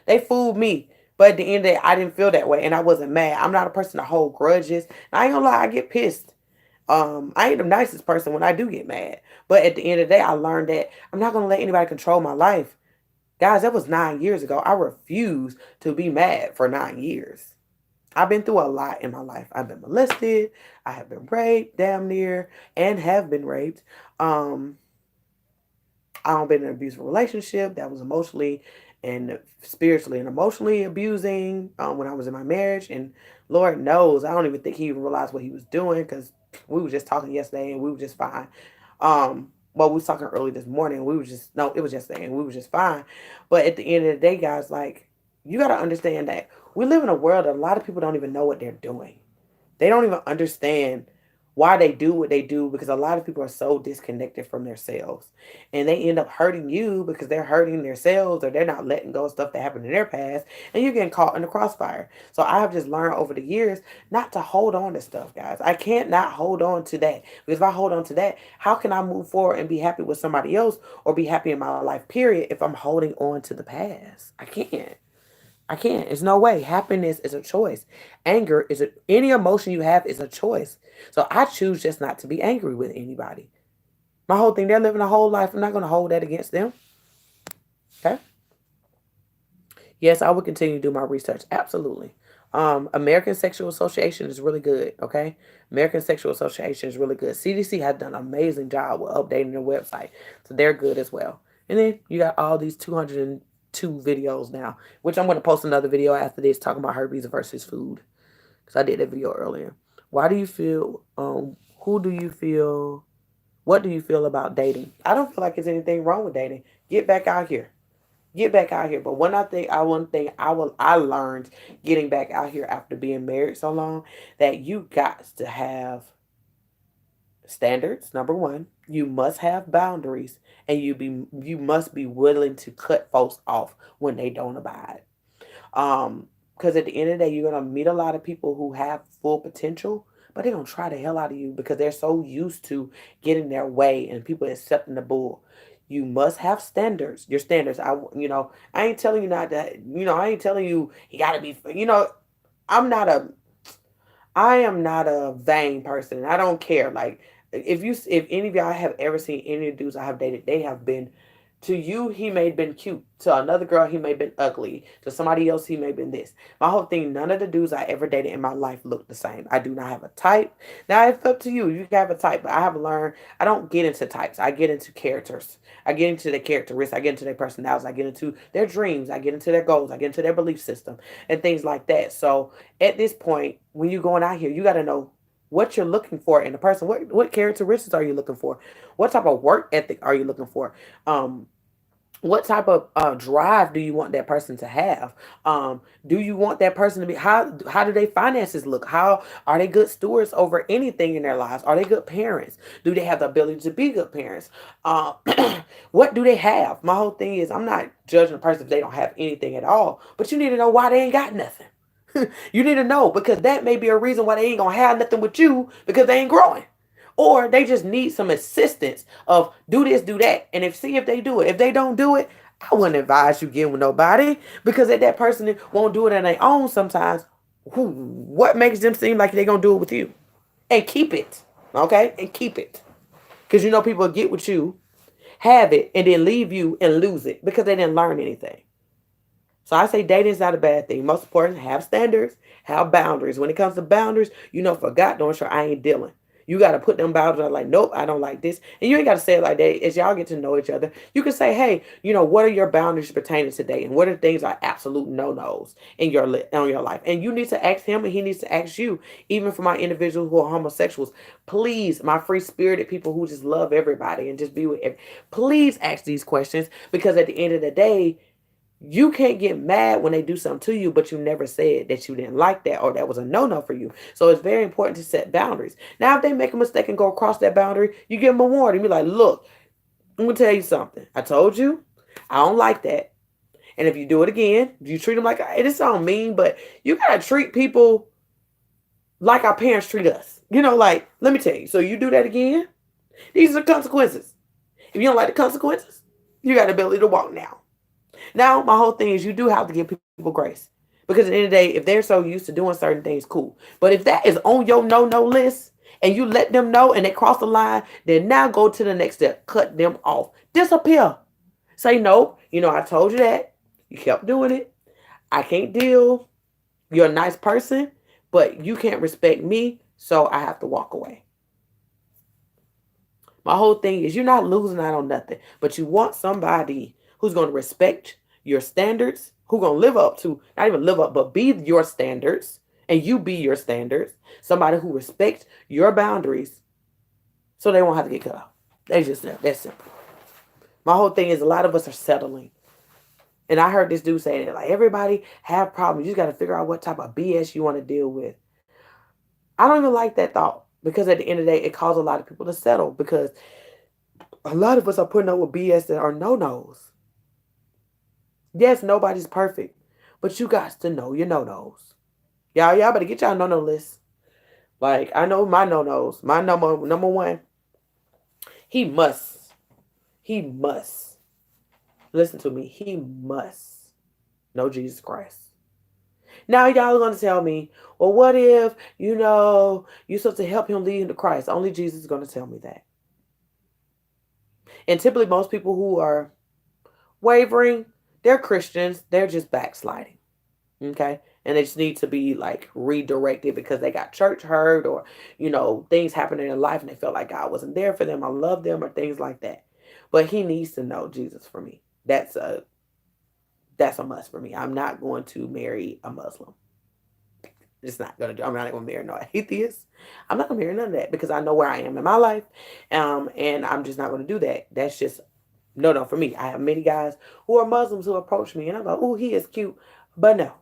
they fooled me. But at the end of the day, I didn't feel that way. And I wasn't mad. I'm not a person to hold grudges. And I ain't gonna lie, I get pissed. I ain't the nicest person when I do get mad. But at the end of the day, I learned that I'm not gonna let anybody control my life. Guys, that was 9 years ago. I refused to be mad for 9 years. I've been through a lot in my life. I've been molested. I have been raped, damn near, and have been raped. Um, I've been in an abusive relationship that was emotionally and spiritually and emotionally abusing when I was in my marriage. And Lord knows, I don't even think he even realized what he was doing because we were just talking yesterday and we were just fine. Well, we was talking early this morning. We were just, no, it was yesterday and we were just fine. But at the end of the day, guys, like, you got to understand that we live in a world that a lot of people don't even know what they're doing. They don't even understand why they do what they do because a lot of people are so disconnected from themselves. And they end up hurting you because they're hurting themselves or they're not letting go of stuff that happened in their past and you're getting caught in the crossfire. So I have just learned over the years not to hold on to stuff, guys. I can't not hold on to that because if I hold on to that, how can I move forward and be happy with somebody else or be happy in my life, period, if I'm holding on to the past? I can't. I can't. There's no way. Happiness is a choice. Anger is any emotion you have is a choice. So I choose just not to be angry with anybody. My whole thing, they're living a whole life. I'm not going to hold that against them. Okay. Yes, I will continue to do my research. Absolutely. American Sexual Association is really good. Okay. American Sexual Association is really good. CDC has done an amazing job with updating their website. So they're good as well. And then you got all these 202 videos now, which I'm going to post another video after this talking about herpes versus food. Because I did that video earlier. Why do you feel, who do you feel, what do you feel about dating? I don't feel like there's anything wrong with dating. Get back out here. Get back out here. But one thing I learned getting back out here after being married so long, that you got to have standards. Number one, you must have boundaries, and you must be willing to cut folks off when they don't abide. Because at the end of the day, you're gonna meet a lot of people who have full potential, but they're gonna try the hell out of you because they're so used to getting their way and people accepting the bull. You must have standards. Your standards. I ain't telling you not that. I ain't telling you gotta be. I'm not a I am not a vain person. I don't care. Like if any of y'all have ever seen any of the dudes I have dated, they have been to you, he may have been cute. To another girl, he may have been ugly. To somebody else, he may have been this. My whole thing, none of the dudes I ever dated in my life look the same. I do not have a type. Now, it's up to you. You can have a type, but I have learned I don't get into types. I get into characters. I get into their characteristics. I get into their personalities. I get into their dreams. I get into their goals. I get into their belief system and things like that. So at this point, when you're going out here, you got to know what you're looking for in a person. What characteristics are you looking for? What type of work ethic are you looking for? What type of drive do you want that person to have? Do you want that person to be how do their finances look? How are they good stewards over anything in their lives? Are they good parents? Do they have the ability to be good parents? Um, what do they have? My whole thing is I'm not judging a person if they don't have anything at all, but you need to know why they ain't got nothing. You need to know because that may be a reason why they ain't gonna have nothing with you because they ain't growing. Or they just need some assistance of do this, do that, and if they do it. If they don't do it, I wouldn't advise you get with nobody because if that person won't do it on their own sometimes, what makes them seem like they're gonna do it with you? And keep it, okay? And keep it, because people get with you, have it, and then leave you and lose it because they didn't learn anything. So I say dating is not a bad thing. Most important, have standards, have boundaries. When it comes to boundaries, for God, don't sure I ain't dealing. You got to put them boundaries out like, nope, I don't like this. And you ain't got to say it like that. As y'all get to know each other, you can say, hey, what are your boundaries pertaining to dating? What are things are absolute no-nos in on your life? And you need to ask him and he needs to ask you. Even for my individuals who are homosexuals, please, my free-spirited people who just love everybody and just be with everybody, please ask these questions because at the end of the day, you can't get mad when they do something to you, but you never said that you didn't like that or that was a no-no for you. So it's very important to set boundaries. Now, if they make a mistake and go across that boundary, you give them a warning. Be like, look, I'm going to tell you something. I told you, I don't like that. And if you do it again, you treat them like, hey, this sounds mean, but you got to treat people like our parents treat us. Like, let me tell you. So you do that again, these are the consequences. If you don't like the consequences, you got the ability to walk now. Now, my whole thing is you do have to give people grace. Because at the end of the day, if they're so used to doing certain things, cool. But if that is on your no-no list and you let them know and they cross the line, then now go to the next step. Cut them off. Disappear. Say, no, I told you that. You kept doing it. I can't deal. You're a nice person. but you can't respect me, so I have to walk away. My whole thing is you're not losing out on nothing, but you want somebody who's going to respect your standards, who's going to live up to, not even live up, but be your standards, and you be your standards. Somebody who respects your boundaries so they won't have to get cut off. That's simple. My whole thing is a lot of us are settling. And I heard this dude say that, like, everybody have problems. You just got to figure out what type of BS you want to deal with. I don't even like that thought, because at the end of the day, it causes a lot of people to settle, because a lot of us are putting up with BS that are no-nos. Yes, nobody's perfect, but you got to know your no-nos. Y'all better get y'all no-no list. Like, I know my no-nos. My number one, he must, listen to me, he must know Jesus Christ. Now y'all are going to tell me, well, what if, you're supposed to help him lead him to Christ? Only Jesus is going to tell me that. And typically most people who are wavering, they're Christians. They're just backsliding. Okay? And they just need to be like redirected because they got church hurt, or, things happening in life and they felt like God wasn't there for them. I love them, or things like that. But he needs to know Jesus for me. That's a must for me. I'm not going to marry a Muslim. It's not going to do. I'm not going to marry no atheist. I'm not going to marry none of that, because I know where I am in my life. And I'm just not going to do that. That's just no for me. I have many guys who are Muslims who approach me and I'm like, oh, he is cute, but no.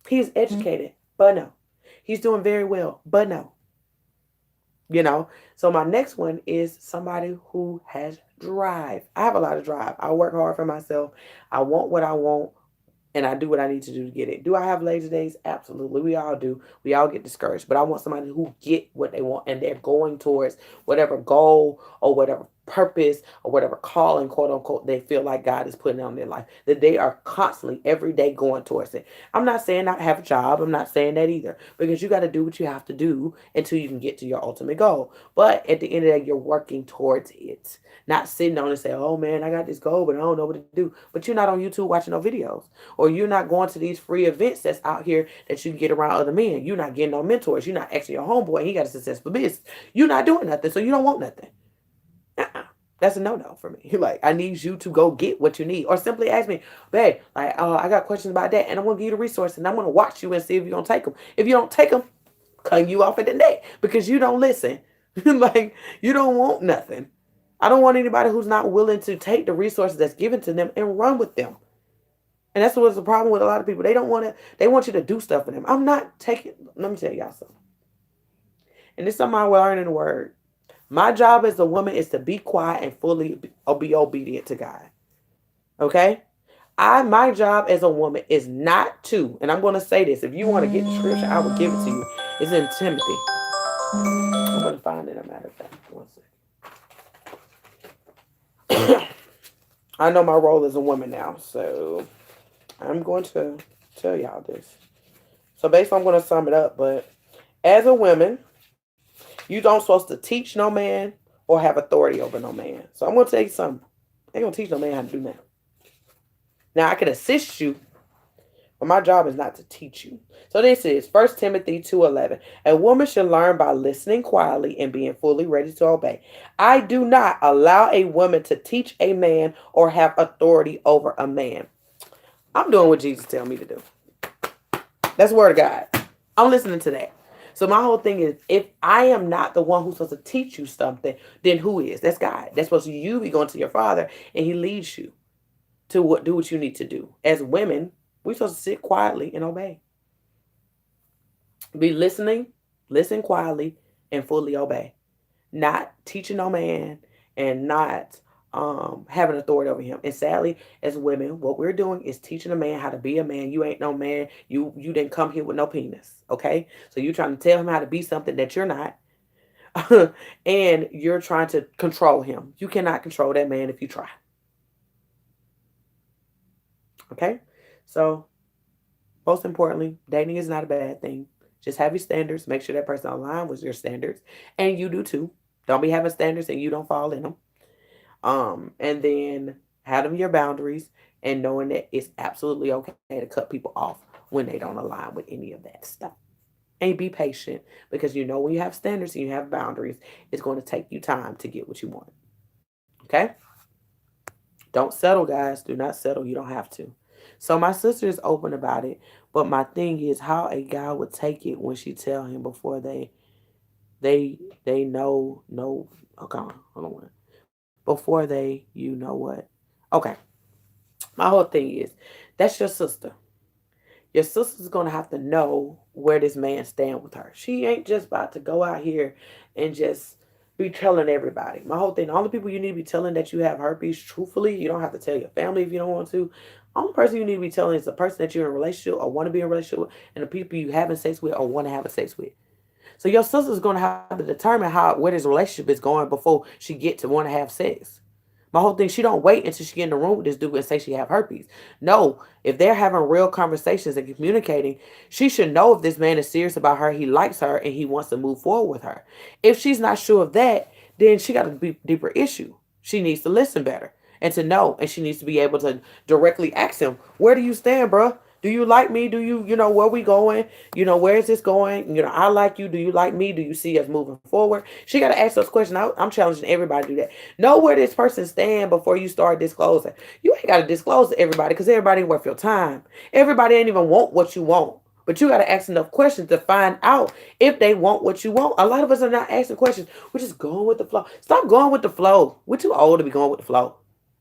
He's educated, but no. He's doing very well, but no. So my next one is somebody who has drive. I have a lot of drive. I work hard for myself. I want what I want, and I do what I need to do to get it. Do I have lazy days? Absolutely. We all do. We all get discouraged. But I want somebody who get what they want, and they're going towards whatever goal or whatever purpose or whatever calling, quote unquote, they feel like God is putting on their life. That they are constantly, every day, going towards it. I'm not saying not have a job. I'm not saying that either. Because you got to do what you have to do until you can get to your ultimate goal. But at the end of the day, you're working towards it. Not sitting on and say, oh man, I got this goal, but I don't know what to do. But you're not on YouTube watching no videos. Or you're not going to these free events that's out here that you can get around other men. You're not getting no mentors. You're not asking your homeboy, he got a successful business. You're not doing nothing, so you don't want nothing. That's a no-no for me. Like, I need you to go get what you need. Or simply ask me, babe, like, I got questions about that, and I'm going to give you the resources, and I'm going to watch you and see if you're going to take them. If you don't take them, cut you off at the neck, because you don't listen. Like, you don't want nothing. I don't want anybody who's not willing to take the resources that's given to them and run with them. And that's what's the problem with a lot of people. They don't want to, they want you to do stuff for them. I'm not taking, let me tell y'all something. And this is something I learned in the word. My job as a woman is to be quiet and fully be obedient to God. Okay? My job as a woman is not to, and I'm going to say this. If you want to get the scripture, I will give it to you. It's in Timothy. I'm going to find it, a matter of fact. 1 second. I know my role as a woman now, so I'm going to tell y'all this. So basically, I'm going to sum it up, but as a woman, you don't supposed to teach no man or have authority over no man. So I'm going to tell you something. I ain't going to teach no man how to do that. Now, I can assist you, but my job is not to teach you. So this is 1 Timothy 2:11. A woman should learn by listening quietly and being fully ready to obey. I do not allow a woman to teach a man or have authority over a man. I'm doing what Jesus tells me to do. That's the word of God. I'm listening to that. So my whole thing is, if I am not the one who's supposed to teach you something, then who is? That's God. That's supposed to you be going to your Father, and he leads you to do what you need to do. As women, we're supposed to sit quietly and obey. Be listening, listen quietly, and fully obey. Not teaching no man and not having authority over him. And sadly, as women, what we're doing is teaching a man how to be a man. You ain't no man. You didn't come here with no penis. Okay? So you're trying to tell him how to be something that you're not. And you're trying to control him. You cannot control that man if you try. Okay? So, most importantly, dating is not a bad thing. Just have your standards. Make sure that person aligns with your standards. And you do too. Don't be having standards and you don't fall in them. And then have them your boundaries and knowing that it's absolutely okay to cut people off when they don't align with any of that stuff. And be patient, because you know when you have standards and you have boundaries, it's going to take you time to get what you want. Okay? Don't settle, guys. Do not settle. You don't have to. So my sister is open about it, but my thing is how a guy would take it when she tell him before they know. Okay, hold on. Before they know what. Okay, my whole thing is that's your sister. Your sister's gonna have to know where this man stand with her. She ain't just about to go out here and just be telling everybody. My whole thing, all the people you need to be telling that you have herpes, truthfully, you don't have to tell your family if you don't want to. Only person you need to be telling is the person that you're in a relationship or want to be in a relationship with, and the people you having sex with or want to have a sex with. So your sister's gonna have to determine how where this relationship is going before she get to want to have sex. My whole thing, she don't wait until she get in the room with this dude and say she have herpes. No, if they're having real conversations and communicating, she should know if this man is serious about her, he likes her, and he wants to move forward with her. If she's not sure of that, then she got a deeper issue. She needs to listen better and to know, and she needs to be able to directly ask him, "Where do you stand, bruh? Do you like me? Do you know where we going? Where is this going? I like you. Do you like me? Do you see us moving forward?" She got to ask those questions. I'm challenging everybody to do that. Know where this person stand before you start disclosing. You ain't got to disclose to everybody because everybody ain't worth your time. Everybody ain't even want what you want. But you got to ask enough questions to find out if they want what you want. A lot of us are not asking questions. We're just going with the flow. Stop going with the flow. We're too old to be going with the flow.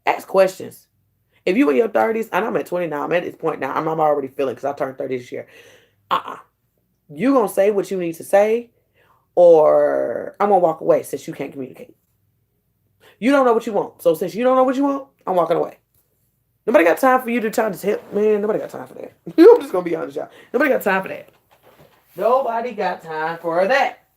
Ask questions. If you in your 30s, and I'm at 20 now, I'm at this point now, I'm already feeling because I turned 30 this year. Uh-uh. You going to say what you need to say, or I'm going to walk away since you can't communicate. You don't know what you want. So since you don't know what you want, I'm walking away. Nobody got time for you to try to tell. Man, nobody got time for that. I'm just going to be honest, y'all. Nobody got time for that. Nobody got time for that.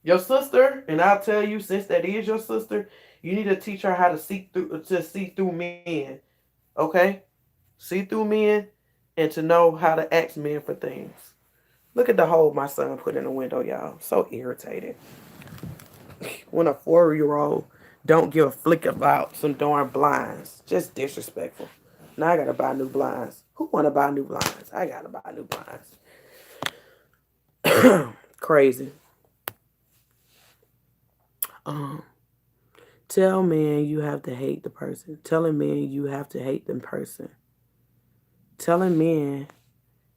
Your sister, and I'll tell you, since that is your sister, you need to teach her how to see through men. Okay? See through men and to know how to ask men for things. Look at the hole my son put in the window, y'all. So irritated. When a 4-year-old don't give a flick about some darn blinds. Just disrespectful. Now I gotta buy new blinds. Who wanna buy new blinds? I gotta buy new blinds. Crazy. Um, tell men you have to hate the person. Telling men you have to hate the person. Telling men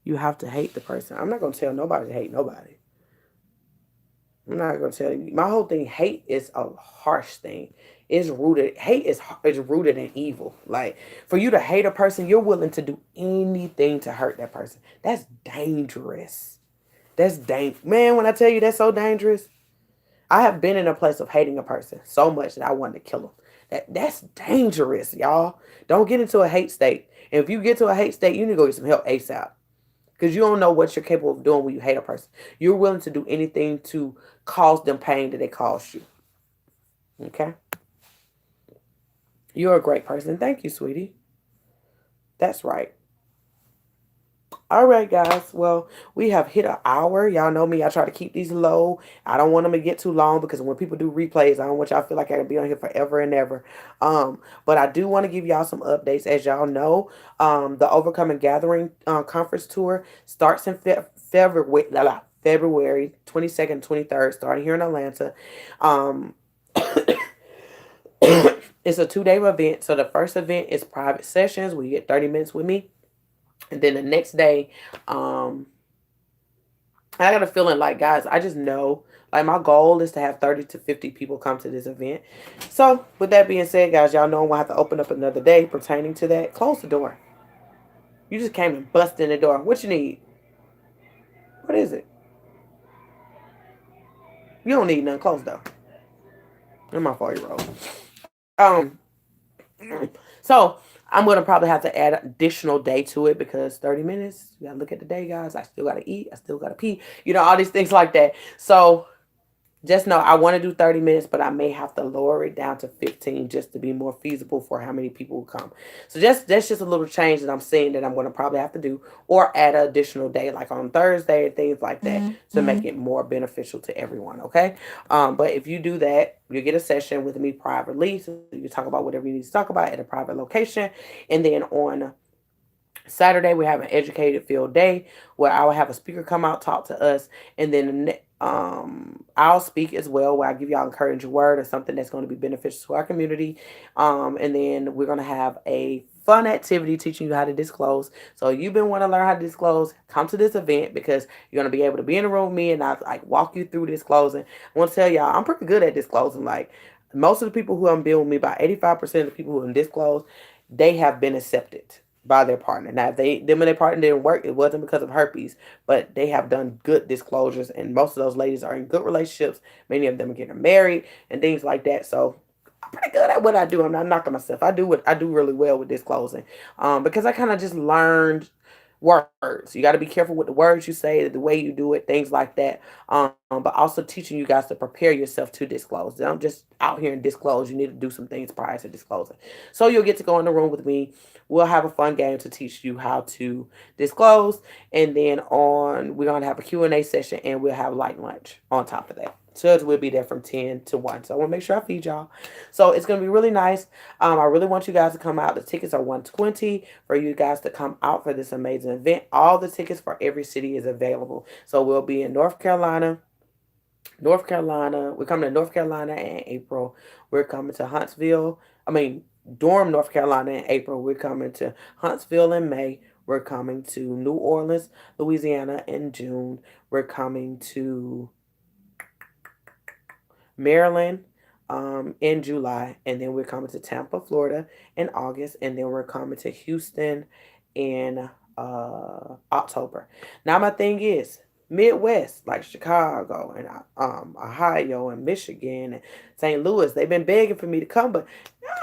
you have to hate the person. I'm not gonna tell nobody to hate nobody. I'm not gonna tell you. My whole thing, hate is a harsh thing. It's rooted. Hate is rooted in evil. Like for you to hate a person, you're willing to do anything to hurt that person. That's dangerous. That's man. When I tell you that's so dangerous, I have been in a place of hating a person so much that I wanted to kill them. That's dangerous, y'all. Don't get into a hate state. And if you get to a hate state, you need to go get some help ASAP. Because you don't know what you're capable of doing when you hate a person. You're willing to do anything to cause them pain that they caused you. Okay? You're a great person. Thank you, sweetie. That's right. All right, guys. Well, we have hit an hour. Y'all know me. I try to keep these low. I don't want them to get too long because when people do replays, I don't want y'all to feel like I can be on here forever and ever. But I do want to give y'all some updates. As y'all know, the Overcoming Gathering conference tour starts in February 22nd, 23rd, starting here in Atlanta. Um, it's a 2-day event. So the first event is private sessions where you get 30 minutes with me. And then the next day, I got a feeling like, guys, I just know, like, my goal is to have 30 to 50 people come to this event. So, with that being said, guys, y'all know I'm going to have to open up another day pertaining to that. Close the door. You just came and busted in the door. What you need? What is it? You don't need nothing. Close the door. I'm my 4-year-old. So I'm gonna probably have to add an additional day to it because 30 minutes. You gotta look at the day, guys. I still gotta eat. I still gotta pee. All these things like that. So just know I want to do 30 minutes, but I may have to lower it down to 15 just to be more feasible for how many people will come. So that's just a little change that I'm seeing that I'm going to probably have to do, or add an additional day like on Thursday and things like that to make it more beneficial to everyone. Okay. But if you do that, you get a session with me privately. So you talk about whatever you need to talk about at a private location. And then on Saturday, we have an educated field day where I will have a speaker come out, talk to us, and then I'll speak as well, where I give y'all encouraging word or something that's going to be beneficial to our community. And then we're going to have a fun activity teaching you how to disclose. So you've been wanting to learn how to disclose, come to this event because you're going to be able to be in the room with me and I like walk you through disclosing. I want to tell y'all, I'm pretty good at disclosing. Like most of the people who have been with me, about 85% of the people who have disclosed, they have been accepted by their partner. Now, if them and their partner didn't work, it wasn't because of herpes, but they have done good disclosures, and most of those ladies are in good relationships. Many of them are getting married and things like that. So I'm pretty good at what I do. I'm not knocking myself. I do really well with disclosing, because I kind of just learned words. You got to be careful with the words you say, the way you do it, things like that. But also teaching you guys to prepare yourself to disclose. Don't just out here and disclose. You need to do some things prior to disclosing. So you'll get to go in the room with me. We'll have a fun game to teach you how to disclose, and then on we're gonna have a Q&A session, and we'll have light lunch on top of that. So we'll be there from 10 to 1. So I want to make sure I feed y'all. So it's going to be really nice. I really want you guys to come out. The tickets are $120 for you guys to come out for this amazing event. All the tickets for every city is available. So we'll be in North Carolina. We're coming to North Carolina in April. We're coming to Durham, North Carolina in April. We're coming to Huntsville in May. We're coming to New Orleans, Louisiana in June. We're coming to Maryland in July, and then we're coming to Tampa, Florida in August, and then we're coming to Houston in October. Now, my thing is, Midwest, like Chicago and Ohio and Michigan and St. Louis, they've been begging for me to come, but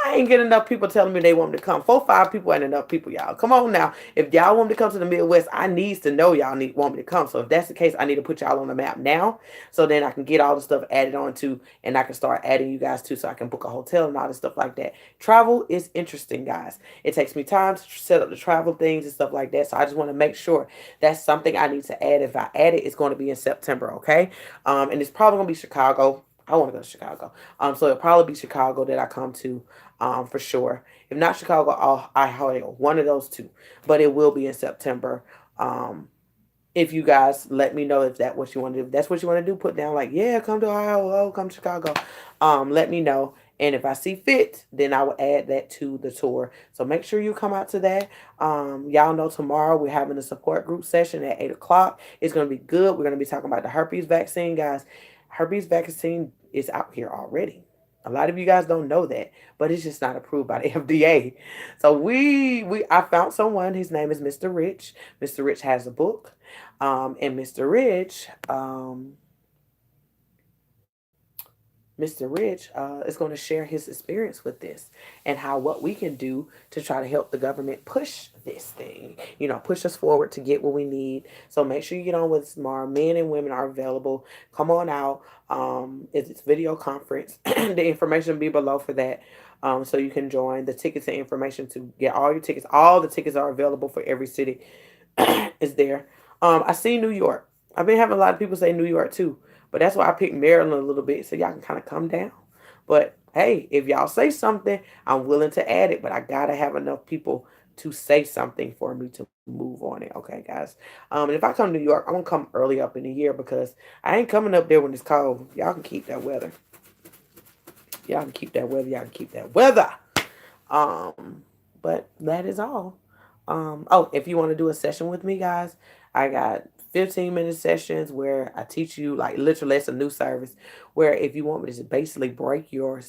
I ain't getting enough people telling me they want me to come. 4, 5 people ain't enough people, y'all. Come on now. If y'all want me to come to the Midwest, I needs to know y'all want me to come. So if that's the case, I need to put y'all on the map now, so then I can get all the stuff added on to, and I can start adding you guys too, so I can book a hotel and all this stuff like that. Travel is interesting, guys. It takes me time to set up the travel things and stuff like that. So I just want to make sure that's something I need to add. If I add it, it's going to be in September, okay? And it's probably going to be Chicago. I want to go to Chicago. So it'll probably be Chicago that I come to, for sure. If not Chicago, Ohio, one of those two. But it will be in September. If you guys let me know if that's what you want to do. If that's what you want to do, put down like, yeah, come to Ohio, oh, come to Chicago. Let me know. And if I see fit, then I will add that to the tour. So make sure you come out to that. Y'all know tomorrow we're having a support group session at 8 o'clock. It's going to be good. We're going to be talking about the herpes vaccine, guys. Herpes vaccine is out here already. A lot of you guys don't know that, but it's just not approved by the FDA. So I found someone. His name is Mr. Rich. Mr. Rich has a book, and Mr. Rich is going to share his experience with this and how what we can do to try to help the government push this thing, push us forward to get what we need. So make sure you get on with us tomorrow. Men and women are available. Come on out. It's video conference. The information will be below for that. So you can join. The tickets and information to get all your tickets. All the tickets are available for every city. Is there. I see New York. I've been having a lot of people say New York too. But that's why I picked Maryland a little bit so y'all can kind of come down. But hey, if y'all say something, I'm willing to add it. But I got to have enough people to say something for me to move on it. Okay, guys. And if I come to New York, I'm going to come early up in the year because I ain't coming up there when it's cold. Y'all can keep that weather. Y'all can keep that weather. Y'all can keep that weather. But that is all. If you want to do a session with me, guys, I got 15-minute sessions where I teach you, like, literally it's a new service where if you want me to just basically break your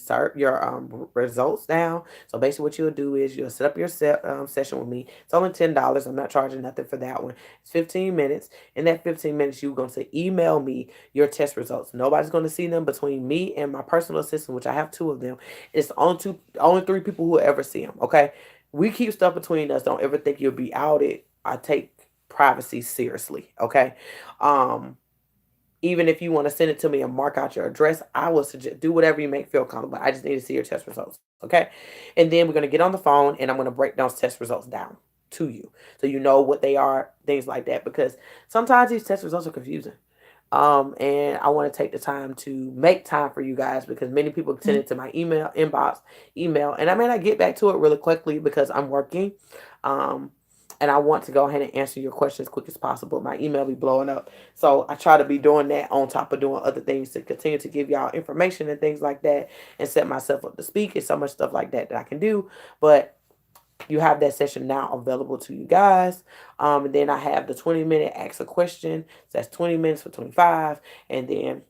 results down. So basically what you'll do is you'll set up your session with me. It's only $10. I'm not charging nothing for that one. It's 15 minutes. In that 15 minutes, you're going to email me your test results. Nobody's going to see them between me and my personal assistant, which I have 2 of them. It's only 3 people who will ever see them, okay? We keep stuff between us. Don't ever think you'll be outed. I take privacy seriously, okay? Even if you want to send it to me and mark out your address, I will suggest do whatever you make feel comfortable. I just need to see your test results, okay? And then we're going to get on the phone and I'm going to break those test results down to you so you know what they are, things like that, because sometimes these test results are confusing. And I want to take the time to make time for you guys because many people send it to my email, and I may not get back to it really quickly because I'm working. and I want to go ahead and answer your questions as quick as possible. My email be blowing up. So I try to be doing that on top of doing other things to continue to give y'all information and things like that and set myself up to speak. It's so much stuff like that that I can do. But you have that session now available to you guys. And then I have the 20-minute ask a question. So that's 20 minutes for 25. And then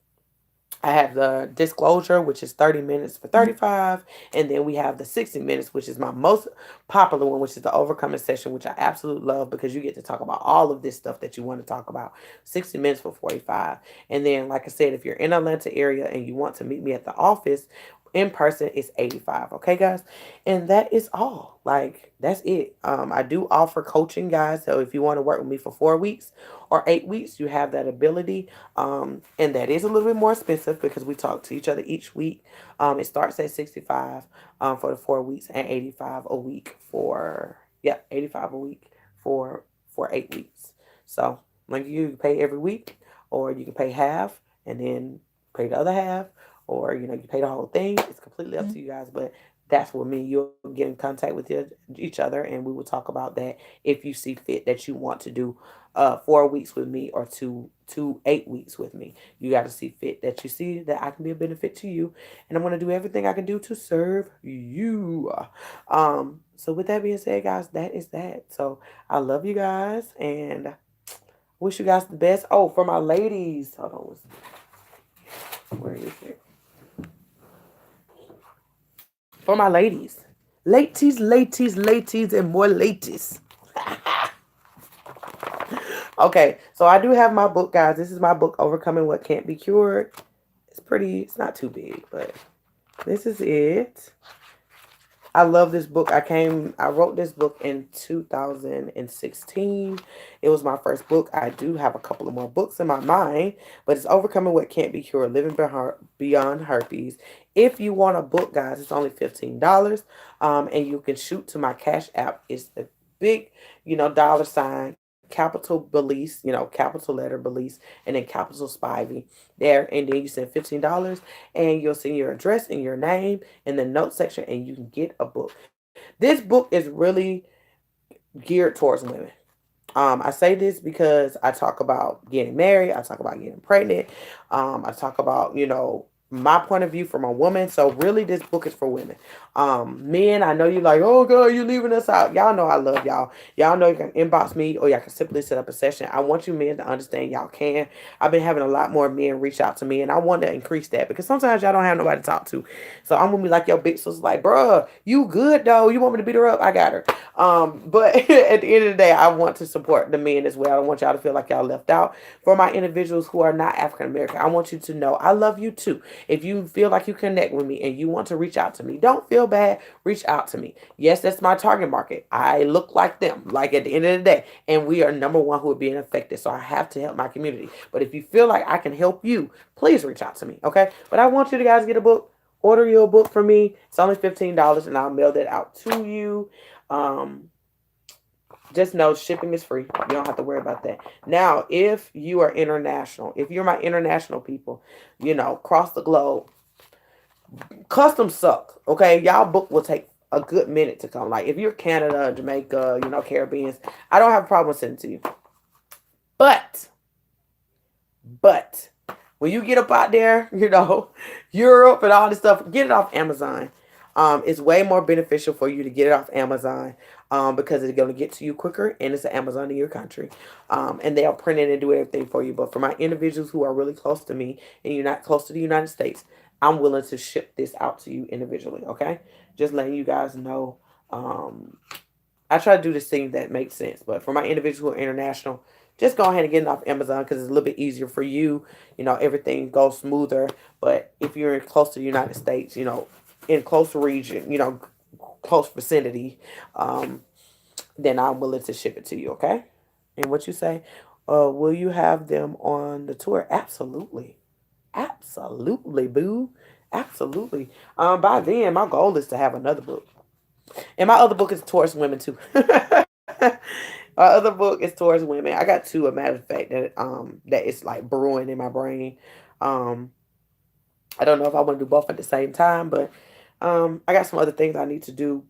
I have the disclosure, which is 30 minutes for 35. And then we have the 60 minutes, which is my most popular one, which is the overcoming session, which I absolutely love because you get to talk about all of this stuff that you want to talk about. 60 minutes for 45. And then, like I said, if you're in Atlanta area and you want to meet me at the office in person, it's 85. Okay, guys? And that is all. Like, that's it. I do offer coaching, guys. So if you want to work with me for 4 weeks or 8 weeks, you have that ability. And that is a little bit more expensive because we talk to each other each week. It starts at 65 for the 4 weeks and 85 a week for 85 a week for 8 weeks. So like you pay every week, or you can pay half and then pay the other half, or you pay the whole thing. It's completely up to you guys, but that's what me. You'll get in contact with each other, and we will talk about that if you see fit that you want to do 4 weeks with me or two 8 weeks with me. You got to see fit that you see that I can be a benefit to you, and I'm gonna do everything I can do to serve you. So with that being said, guys, that is that. So I love you guys and wish you guys the best. Oh, for my ladies, hold on, where is it? For my ladies, and more ladies. Okay, so I do have my book, guys. This is my book, Overcoming What Can't Be Cured. It's not too big, but this is it. I love this book. I wrote this book in 2016. It was my first book. I do have a couple of more books in my mind, but it's Overcoming What Can't Be Cured, Living Beyond Herpes. If you want a book, guys, it's only $15. And you can shoot to my Cash App. It's the big, $ capital Belize, capital letter Belize, and then capital Spivey there. And then you send $15 and you'll send your address and your name in the note section and you can get a book. This book is really geared towards women. I say this because I talk about getting married, I talk about getting pregnant, I talk about, my point of view from a woman. So really this book is for women. Men, I know you like, oh God, you're leaving us out. Y'all know I love y'all. Y'all know you can inbox me or y'all can simply set up a session. I want you men to understand y'all can. I've been having a lot more men reach out to me and I want to increase that because sometimes y'all don't have nobody to talk to. So I'm gonna be like your big sister's like, bruh, you good though. You want me to beat her up? I got her. But at the end of the day, I want to support the men as well. I don't want y'all to feel like y'all left out. For my individuals who are not African American, I want you to know I love you too. If you feel like you connect with me and you want to reach out to me, don't feel bad. Reach out to me. Yes, that's my target market. I look like them, like at the end of the day. And we are number one who are being affected. So I have to help my community. But if you feel like I can help you, please reach out to me. Okay. But I want you to guys get a book. Order your book for me. It's only $15 and I'll mail that out to you. Just know shipping is free. You don't have to worry about that. Now, if you are international, if you're my international people, across the globe, custom suck. Okay, y'all book will take a good minute to come. Like if you're Canada, Jamaica, Caribbeans, I don't have a problem sending to you. But when you get up out there, Europe and all this stuff, get it off Amazon. It's way more beneficial for you to get it off Amazon because it's going to get to you quicker and it's an Amazon in your country. And they'll print it and do everything for you. But for my individuals who are really close to me and you're not close to the United States, I'm willing to ship this out to you individually, okay? Just letting you guys know. I try to do this thing that makes sense. But for my individuals who are international, just go ahead and get it off Amazon because it's a little bit easier for you. Everything goes smoother. But if you're close to the United States, in close region, close vicinity, then I'm willing to ship it to you, okay? And what you say, will you have them on the tour? Absolutely. Absolutely, boo. Absolutely. By then, my goal is to have another book. And my other book is towards women too. My other book is towards women. I got two, a matter of fact, that is like brewing in my brain. Um, I don't know if I want to do both at the same time, but I got some other things I need to do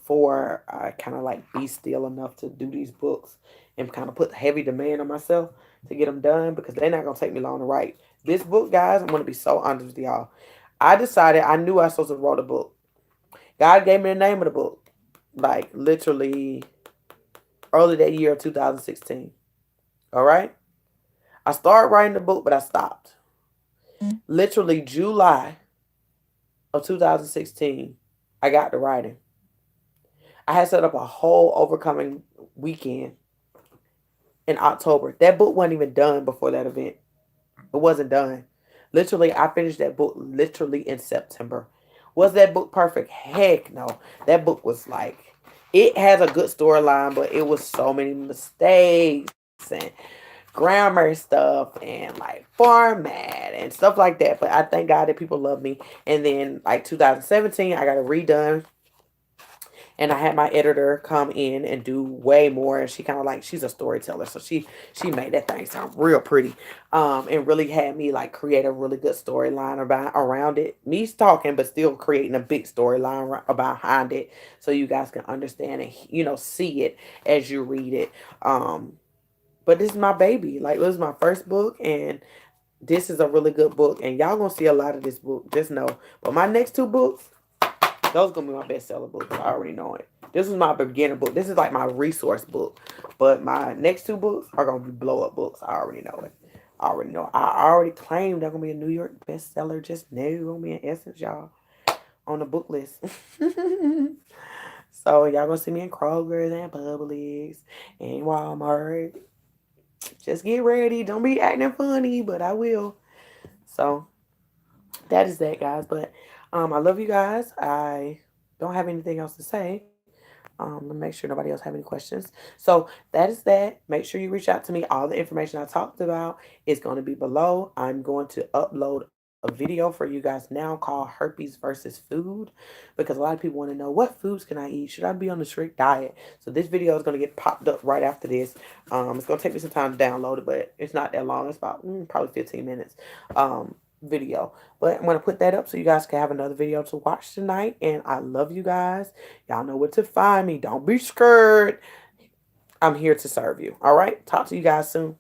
before I kind of like be still enough to do these books and kind of put heavy demand on myself to get them done because they're not gonna take me long to write. This book, guys, I'm gonna be so honest with y'all. I decided I knew I was supposed to write a book. God gave me the name of the book, like literally early that year of 2016. All right, I started writing the book, but I stopped. Literally July of 2016, I got to writing. I had set up a whole overcoming weekend in October. That book wasn't even done before that event. It wasn't done. Literally, I finished that book literally in September. Was that book perfect? Heck no. That book was like, it has a good storyline, but it was so many mistakes and grammar stuff and like format and stuff like that. But I thank God that people love me. And then like 2017, I got it redone, and I had my editor come in and do way more. And she kind of like, she's a storyteller, so she made that thing sound real pretty, and really had me like create a really good storyline about around it. Me talking, but still creating a big storyline behind it, so you guys can understand and see it as you read it. But this is my baby. Like, this is my first book, and this is a really good book, and y'all gonna see a lot of this book. Just know. But my next two books, those gonna be my bestseller books. I already know it. This is my beginner book. This is like my resource book. But my next two books are gonna be blow up books. I already know it. I already know. I already claimed they're gonna be a New York bestseller. Just know gonna be in Essence, y'all, on the book list. So y'all gonna see me in Kroger's and Publix and Walmart. Just get ready. Don't be acting funny, but I will. So that is that, guys. But I love you guys. I don't have anything else to say. Let me make sure nobody else have any questions. So that is that. Make sure you reach out to me. All the information I talked about is going to be below. I'm going to upload a video for you guys now called Herpes versus Food, because a lot of people want to know, what foods can I eat? Should I be on the strict diet? So this video is going to get popped up right after this. It's going to take me some time to download it, but it's not that long. It's about probably 15 minutes. Video. But I'm going to put that up so you guys can have another video to watch tonight. And I love you guys. Y'all know where to find me. Don't be scared. I'm here to serve you. All right. Talk to you guys soon.